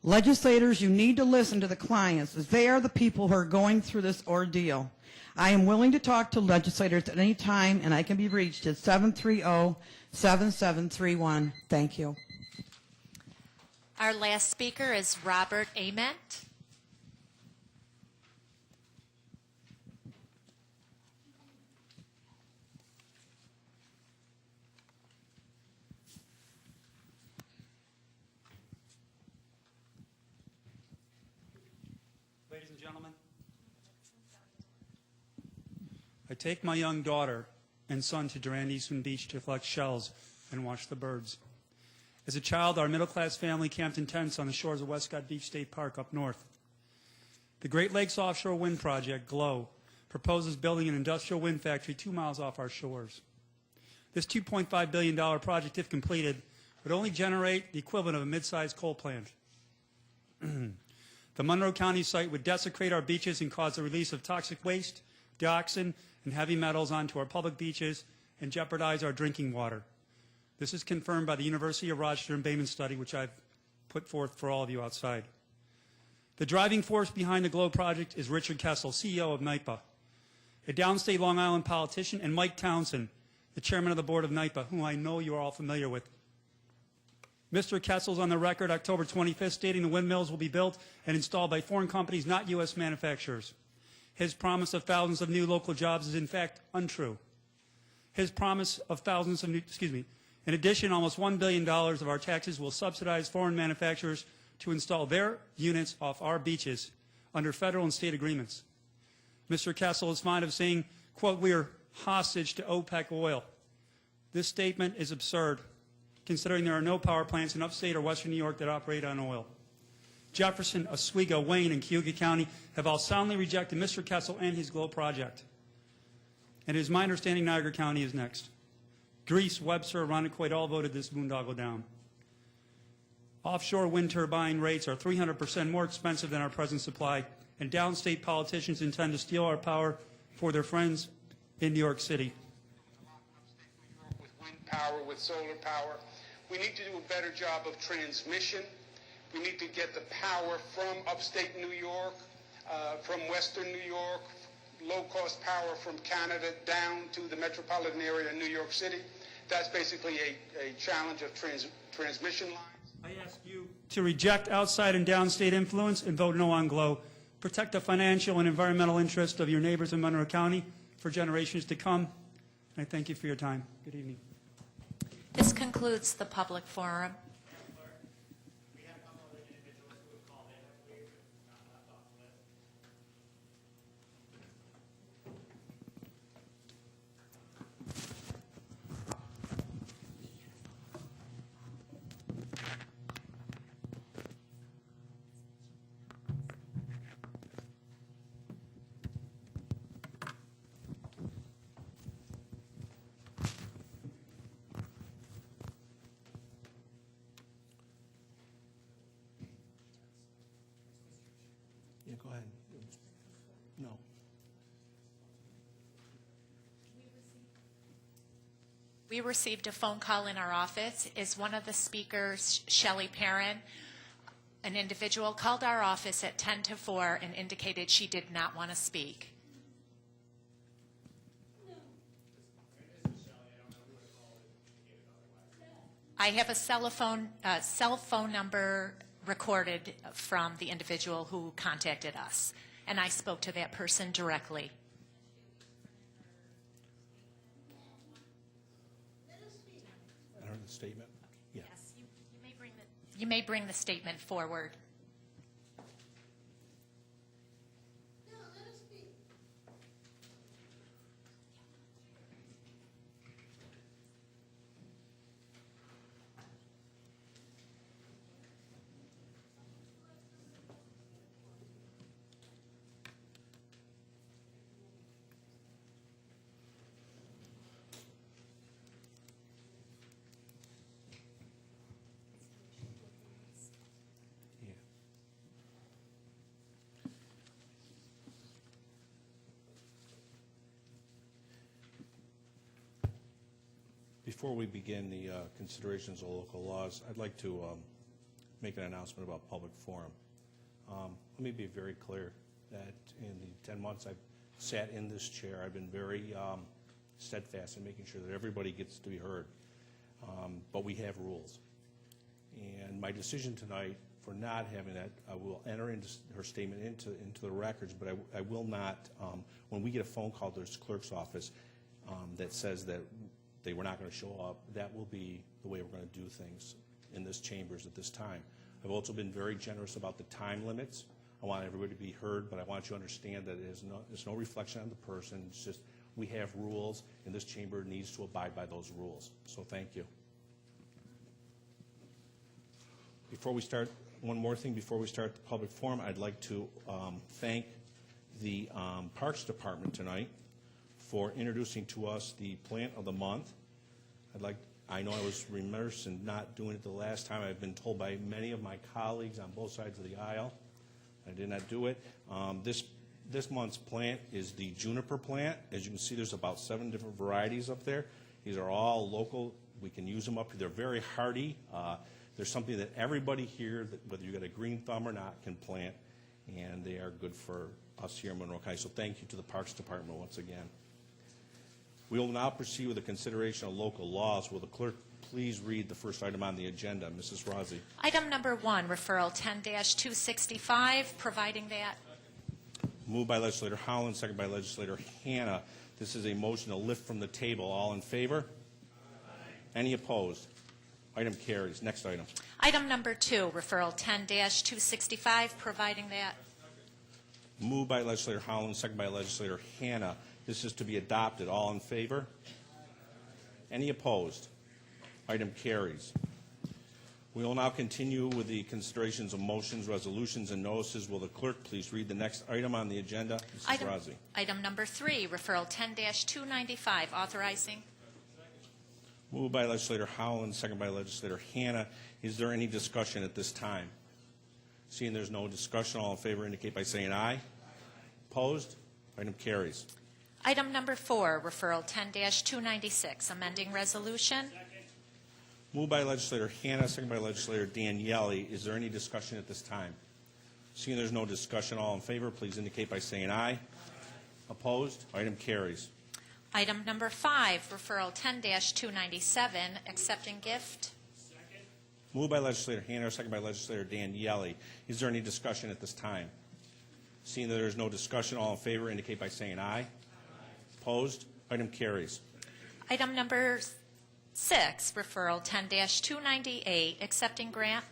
Legislators, you need to listen to the clients, as they are the people who are going through this ordeal. I am willing to talk to legislators at any time, and I can be reached at 730-7731. Thank you. Our last speaker is Robert Ament. Ladies and gentlemen, I take my young daughter and son to Durand Eastman Beach to collect shells and watch the birds. As a child, our middle-class family camped in tents on the shores of Westcott Beach State Park up north. The Great Lakes Offshore Wind Project, GLOW, proposes building an industrial wind factory 2 miles off our shores. This $2.5 billion project, if completed, would only generate the equivalent of a mid-sized coal plant. The Monroe County site would desecrate our beaches and cause the release of toxic waste, dioxin, and heavy metals onto our public beaches and jeopardize our drinking water. This is confirmed by the University of Rochester and Bayman study, which I've put forth for all of you outside. The driving force behind the GLOW project is Richard Kessel, CEO of NYPA, a downstate Long Island politician, and Mike Townsend, the chairman of the board of NYPA, whom I know you are all familiar with. Mr. Kessel's on the record October 25th stating the windmills will be built and installed by foreign companies, not U.S. manufacturers. His promise of thousands of new local jobs is in fact untrue. His promise of thousands of new, in addition, almost $1 billion of our taxes will subsidize foreign manufacturers to install their units off our beaches under federal and state agreements. Mr. Kessel is fond of saying, quote, we are hostage to OPEC oil. This statement is absurd, considering there are no power plants in upstate or western New York that operate on oil. Jefferson, Oswego, Wayne, and Cayuga County have all soundly rejected Mr. Kessel and his GLOW project. And it is my understanding Niagara County is next. Greece, Webster, Irondequoit all voted this boondoggle down. Offshore wind turbine rates are 300% more expensive than our present supply, and downstate politicians intend to steal our power for their friends in New York City. With wind power, with solar power, we need to do a better job of transmission. We need to get the power from upstate New York, from western New York, low-cost power from Canada down to the metropolitan area in New York City. That's basically a challenge of transmission lines. I ask you to reject outside and downstate influence and vote no on GLOW. Protect the financial and environmental interests of your neighbors in Monroe County for generations to come. And I thank you for your time. Good evening. This concludes the public forum. Go ahead. No. We received a phone call in our office. Is one of the speakers, Shelley Perrin, an individual called our office at 10 to 4 and indicated she did not want to speak. I have a cell phone number recorded from the individual who contacted us, and I spoke to that person directly. I heard the statement. Yeah. Yes, you may bring the statement forward. Yeah. Before we begin the considerations of local laws, I'd like to make an announcement about public forum. Let me be very clear that in the 10 months I've sat in this chair, I've been very steadfast in making sure that everybody gets to be heard. But we have rules. And my decision tonight for not having that, I will enter into her statement into the records, but I will not, when we get a phone call to this clerk's office that says that they were not going to show up, that will be the way we're going to do things in this chambers at this time. I've also been very generous about the time limits. I want everybody to be heard, but I want you to understand that there's no reflection on the person. It's just we have rules, and this chamber needs to abide by those rules. So thank you. Before we start, one more thing before we start the public forum, I'd like to thank the Parks Department tonight for introducing to us the plant of the month. I know I was remiss in not doing it the last time. I've been told by many of my colleagues on both sides of the aisle. I did not do it. This month's plant is the juniper plant. As you can see, there's about 7 different varieties up there. These are all local. We can use them up here. They're very hardy. There's something that everybody here, whether you got a green thumb or not, can plant, and they are good for us here in Monroe County. So thank you to the Parks Department once again. We will now proceed with the consideration of local laws. Will the clerk please read the first item on the agenda? Mrs. Rossi. Item number 1, referral 10-265, providing that. Moved by Legislator Howland, second by Legislator Hanna. This is a motion to lift from the table. All in favor? Aye. Any opposed? Item carries. Next item. Item number 2, referral 10-265, providing that. Moved by Legislator Howland, second by Legislator Hanna. This is to be adopted. All in favor? Any opposed? Item carries. We will now continue with the considerations of motions, resolutions, and notices. Will the clerk please read the next item on the agenda? Mrs. Rossi. Item number 3, referral 10-295, authorizing. Moved by Legislator Howland, second by Legislator Hanna. Is there any discussion at this time? Seeing there's no discussion, all in favor indicate by saying aye. Opposed? Item carries. Item number 4, referral 10-296, amending resolution. Moved by Legislator Hanna, second by Legislator Daniele. Is there any discussion at this time? Seeing there's no discussion, all in favor, please indicate by saying aye. Opposed? Item carries. Item number 5, referral 10-297, accepting gift. Moved by Legislator Hanna, second by Legislator Daniele. Is there any discussion at this time? Seeing that there is no discussion, all in favor indicate by saying aye. Opposed? Item carries. Item number 6, referral 10-298, accepting grant.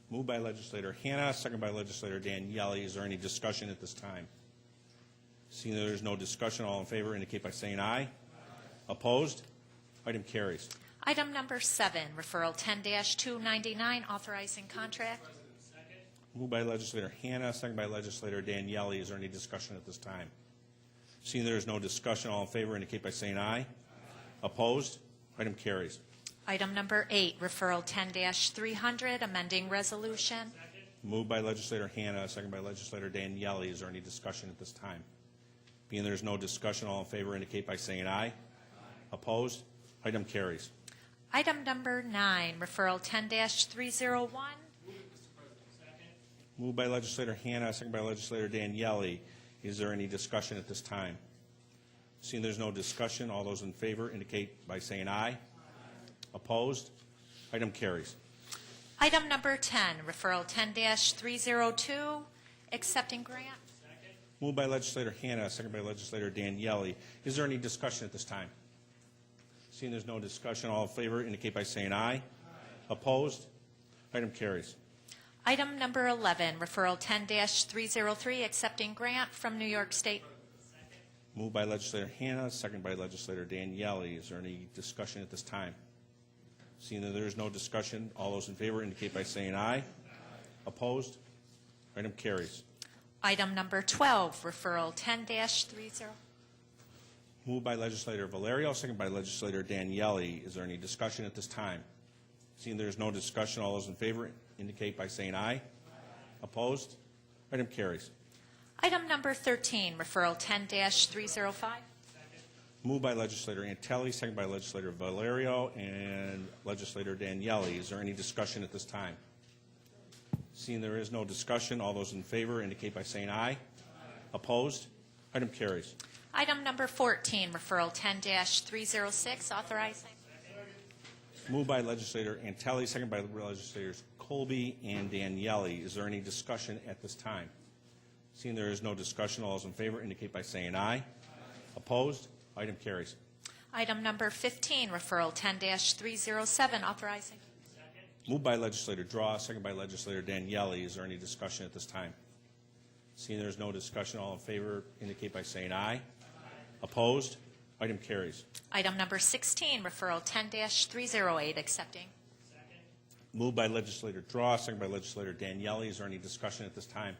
Moved by Legislator Hanna, second by Legislator Daniele. Is there any discussion at this time? Seeing that there is no discussion, all in favor indicate by saying aye. Opposed? Item carries. Item number 7, referral 10-299, authorizing contract. Moved by Legislator Hanna, second by Legislator Daniele. Is there any discussion at this time? Seeing there is no discussion, all in favor indicate by saying aye. Opposed? Item carries. Item number 8, referral 10-300, amending resolution. Moved by legislator Hannah, second by legislator Daniele. Is there any discussion at this time? Being there's no discussion, all in favor indicate by saying aye. Opposed? Item carries. Item number 9, referral 10-301. Moved by legislator Hannah, second by legislator Daniele. Is there any discussion at this time? Seeing there's no discussion, all those in favor indicate by saying aye. Opposed? Item carries. Item number 10, referral 10-302, accepting grant. Moved by legislator Hannah, second by legislator Daniele. Is there any discussion at this time? Seeing there's no discussion, all in favor indicate by saying aye. Opposed? Item carries. Item number 11, referral 10-303, accepting grant from New York State. Moved by legislator Hannah, second by legislator Daniele. Is there any discussion at this time? Seeing that there is no discussion, all those in favor indicate by saying aye. Opposed? Item carries. Item number 12, referral 10-30. Moved by legislator Valerio, second by legislator Daniele. Is there any discussion at this time? Seeing there is no discussion, all those in favor indicate by saying aye. Opposed? Item carries. Item number 13, referral 10-305. Moved by legislator Antelli, second by legislator Valerio and legislator Daniele. Is there any discussion at this time? Seeing there is no discussion, all those in favor indicate by saying aye. Opposed? Item carries. Item number 14, referral 10-306, authorizing. Moved by legislator Antelli, second by legislators Colby and Daniele. Is there any discussion at this time? Seeing there is no discussion, all those in favor indicate by saying aye. Opposed? Item carries. Item number 15, referral 10-307, authorizing. Moved by legislator Draw, second by legislator Daniele. Is there any discussion at this time? Seeing there is no discussion, all in favor indicate by saying aye. Opposed? Item carries. Item number 16, referral 10-308, accepting. Moved by legislator Draw, second by legislator Daniele. Is there any discussion at this time?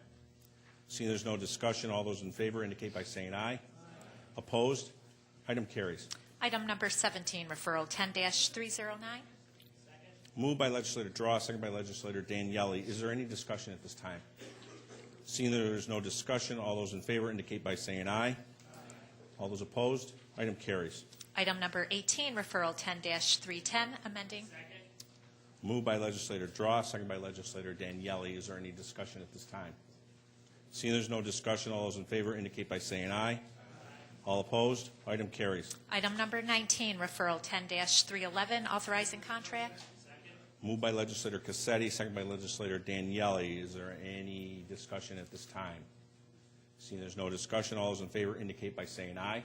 Seeing there's no discussion, all those in favor indicate by saying aye. Opposed? Item carries. Item number 17, referral 10-309. Moved by legislator Draw, second by legislator Daniele. Is there any discussion at this time? Seeing there is no discussion, all those in favor indicate by saying aye. All those opposed? Item carries. Item number 18, referral 10-310, amending. Moved by legislator Draw, second by legislator Daniele. Is there any discussion at this time? Seeing there's no discussion, all those in favor indicate by saying aye. All opposed? Item carries. Item number 19, referral 10-311, authorizing contract. Moved by legislator Cassetti, second by legislator Daniele. Is there any discussion at this time? Seeing there's no discussion, all those in favor indicate by saying aye.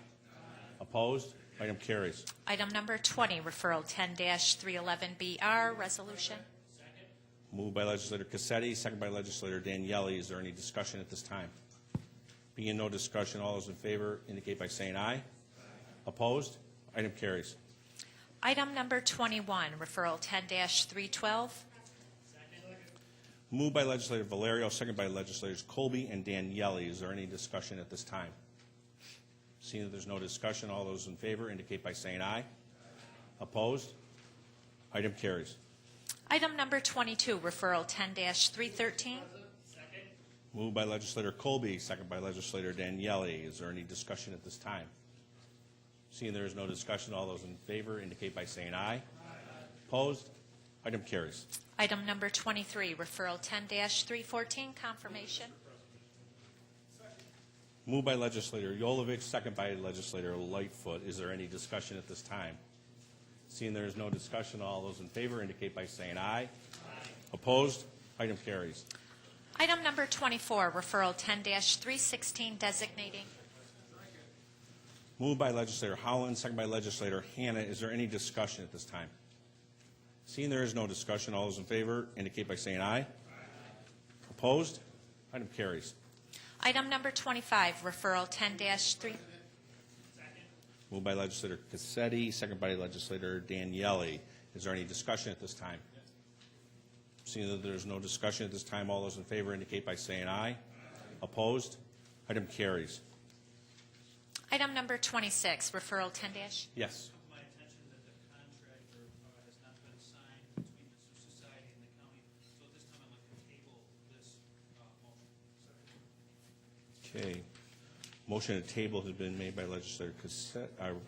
Opposed? Item carries. Item number 20, referral 10-311BR, resolution. Moved by legislator Cassetti, second by legislator Daniele. Is there any discussion at this time? Being no discussion, all those in favor indicate by saying aye. Opposed? Item carries. Item number 21, referral 10-312. Moved by legislator Valerio, second by legislators Colby and Daniele. Is there any discussion at this time? Seeing that there's no discussion, all those in favor indicate by saying aye. Opposed? Item carries. Item number 22, referral 10-313. Moved by legislator Colby, second by legislator Daniele. Is there any discussion at this time? Seeing there is no discussion, all those in favor indicate by saying aye. Opposed? Item carries. Item number 23, referral 10-314, confirmation. Moved by legislator Yolovich, second by legislator Lightfoot. Is there any discussion at this time? Seeing there is no discussion, all those in favor indicate by saying aye. Opposed? Item carries. Item number 24, referral 10-316, designating. Moved by legislator Howland, second by legislator Hannah. Is there any discussion at this time? Seeing there is no discussion, all those in favor indicate by saying aye. Opposed? Item carries. Item number 25, referral 10-3. Moved by legislator Cassetti, second by legislator Daniele. Is there any discussion at this time? Seeing that there is no discussion at this time, all those in favor indicate by saying aye. Opposed? Item carries. Item number 26, referral 10- Yes. My attention that the contract has not been signed between the society and the county. So at this time, I'd like to table this Okay. Motion to table has been made by Legislator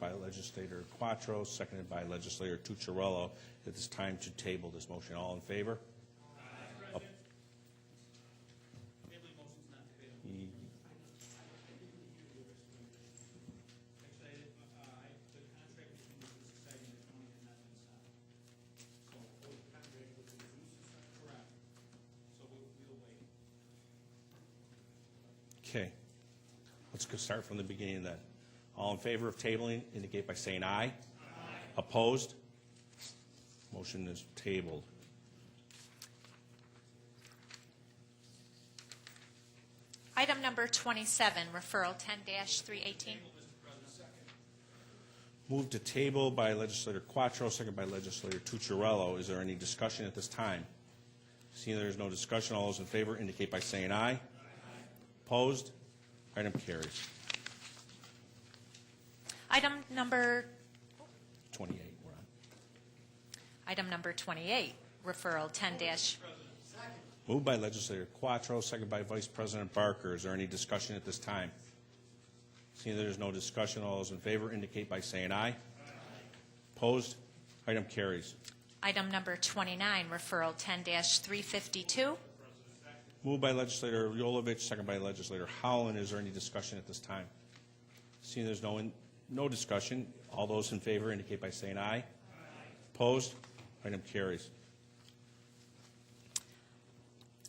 by Legislator Quattro, seconded by Legislator Tucciarello. It is time to table this motion. All in favor? Aye. Okay. Let's go start from the beginning then. All in favor of tabling indicate by saying aye. Aye. Opposed? Motion is tabled. Item number 27, referral 10-318. Moved to table by Legislator Quattro, second by Legislator Tucciarello. Is there any discussion at this time? Seeing there is no discussion, all those in favor indicate by saying aye. Aye. Opposed? Item carries. Item number 28, we're on. Item number 28, referral 10- Moved by Legislator Quattro, second by Vice President Barker. Is there any discussion at this time? Seeing there is no discussion, all those in favor indicate by saying aye. Aye. Opposed? Item carries. Item number 29, referral 10-352. Moved by Legislator Yolovich, second by Legislator Howland. Is there any discussion at this time? Seeing there's no discussion, all those in favor indicate by saying aye. Aye. Opposed? Item carries.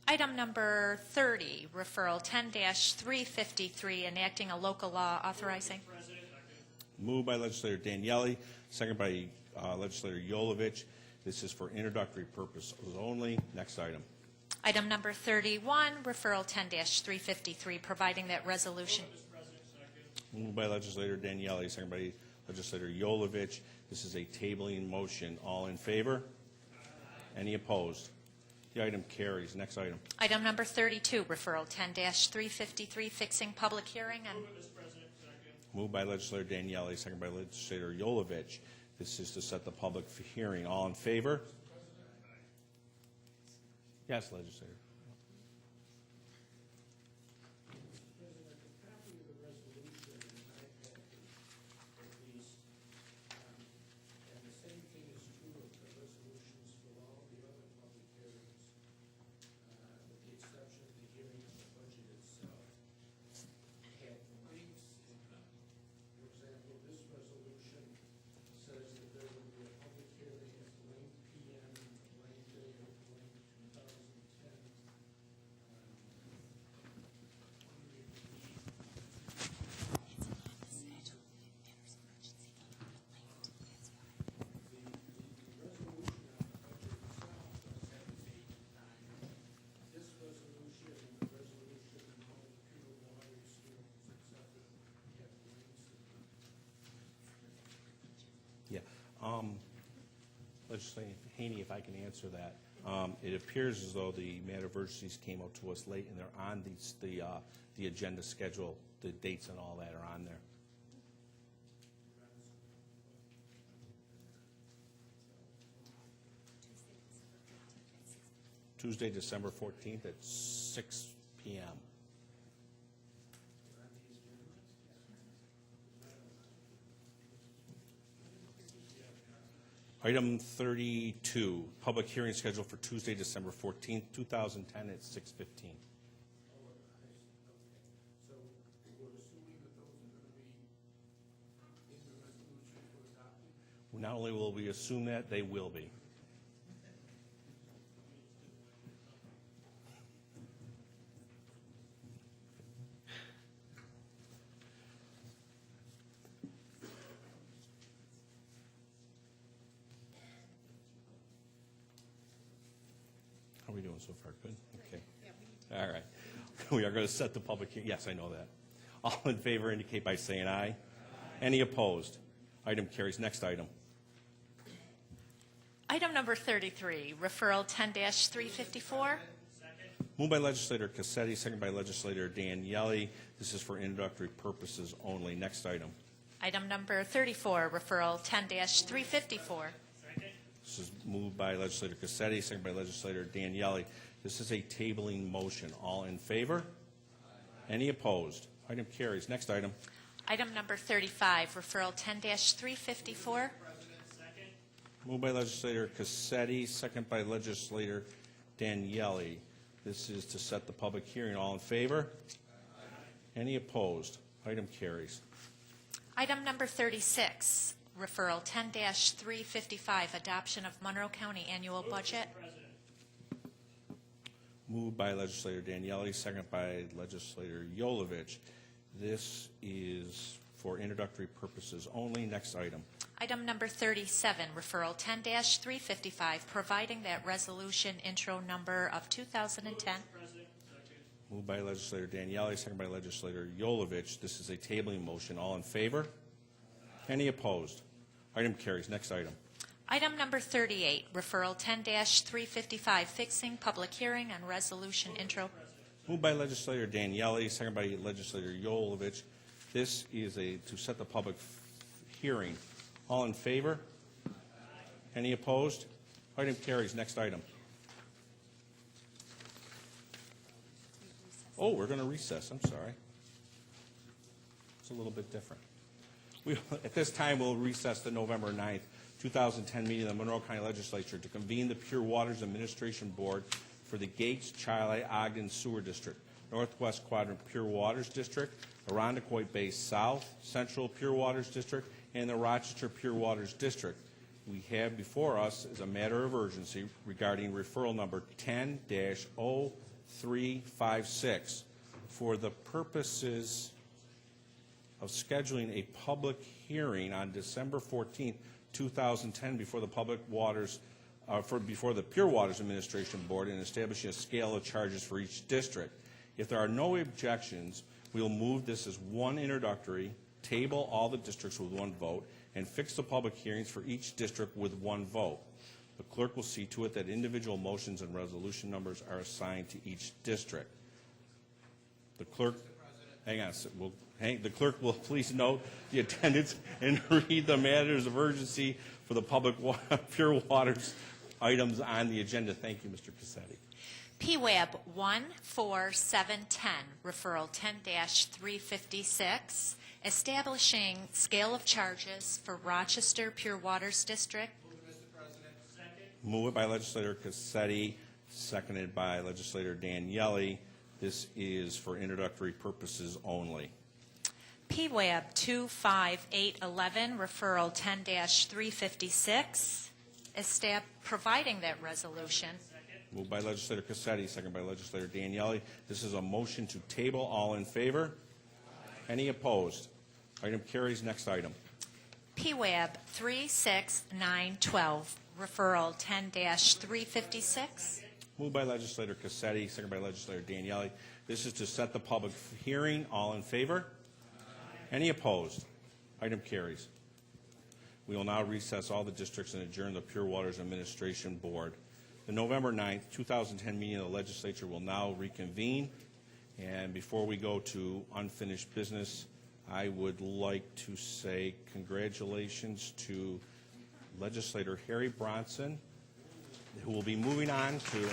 Item number 30, referral 10-353, enacting a local law authorizing. Moved by Legislator Daniele, second by Legislator Yolovich. This is for introductory purposes only. Next item. Item number 31, referral 10-353, providing that resolution. Moved by Legislator Daniele, second by Legislator Yolovich. This is a tabling motion. All in favor? Aye. Any opposed? The item carries. Next item. Item number 32, referral 10-353, fixing public hearing. And moved by Legislator Daniele, second by Legislator Yolovich. This is to set the public hearing. All in favor? Yes, Legislator. Yeah. Legislator Haney, if I can answer that. It appears as though the matter of urgencies came out to us late, and they're on the agenda schedule. The dates and all that are on there. Tuesday, December 14th at 6 p.m. Item 32, public hearing scheduled for Tuesday, December 14th, 2010 at 6:15. Not only will we assume that, they will be. How are we doing so far? Good? Okay. All right. We are going to set the public hearing. Yes, I know that. All in favor indicate by saying aye. Aye. Any opposed? Item carries. Next item. Item number 33, referral 10-354. Moved by Legislator Cassetti, second by Legislator Daniele. This is for introductory purposes only. Next item. Item number 34, referral 10-354. This is moved by Legislator Cassetti, second by Legislator Daniele. This is a tabling motion. All in favor? Any opposed? Item carries. Next item. Item number 35, referral 10-354. Moved by legislator Cassetti, second by legislator Daniele. This is to set the public hearing. All in favor? Any opposed? Item carries. Item number 36, referral 10-355, adoption of Monroe County annual budget. Moved by legislator Daniele, second by legislator Yolovich. This is for introductory purposes only. Next item. Item number 37, referral 10-355, providing that resolution intro number of 2010. Moved by legislator Daniele, second by legislator Yolovich. This is a tabling motion. All in favor? Any opposed? Item carries. Next item. Item number 38, referral 10-355, fixing public hearing on resolution intro. Moved by legislator Daniele, second by legislator Yolovich. This is to set the public hearing. All in favor? Any opposed? Item carries. Next item. Oh, we're going to recess. I'm sorry. It's a little bit different. At this time, we'll recess the November 9th, 2010 meeting of the Monroe County Legislature to convene the Pure Waters Administration Board for the Gates, Chile, Ogden Sewer District, Northwest Quadrant Pure Waters District, Irondequoit Bay South, Central Pure Waters District, and the Rochester Pure Waters District. We have before us as a matter of urgency regarding referral number 10-0356 for the purposes of scheduling a public hearing on December 14th, 2010 before the before the Pure Waters Administration Board and establishing a scale of charges for each district. If there are no objections, we will move this as one introductory, table all the districts with one vote, and fix the public hearings for each district with one vote. The clerk will see to it that individual motions and resolution numbers are assigned to each district. The clerk, hang on, the clerk will please note the attendance and read the matters of urgency for the public Pure Waters items on the agenda. Thank you, Mr. Cassetti. PWAB 14710, referral 10-356, establishing scale of charges for Rochester Pure Waters District. Move it by legislator Cassetti, seconded by legislator Daniele. This is for introductory purposes only. PWAB 25811, referral 10-356, providing that resolution. Moved by legislator Cassetti, second by legislator Daniele. This is a motion to table. All in favor? Any opposed? Item carries. Next item. PWAB 36912, referral 10-356. Moved by legislator Cassetti, second by legislator Daniele. This is to set the public hearing. All in favor? Any opposed? Item carries. We will now recess all the districts and adjourn the Pure Waters Administration Board. The November 9th, 2010 meeting of the legislature will now reconvene. And before we go to unfinished business, I would like to say congratulations to legislator Harry Bronson, who will be moving on to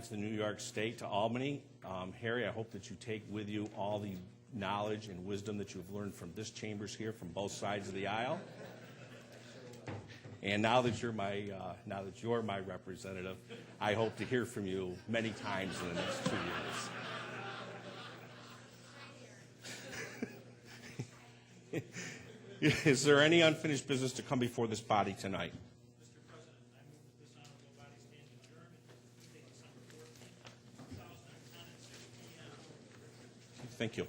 the New York State, to Albany. Harry, I hope that you take with you all the knowledge and wisdom that you've learned from this chambers here, from both sides of the aisle. And now that you're my representative, I hope to hear from you many times in the next 2 years. Is there any unfinished business to come before this body tonight? Thank you.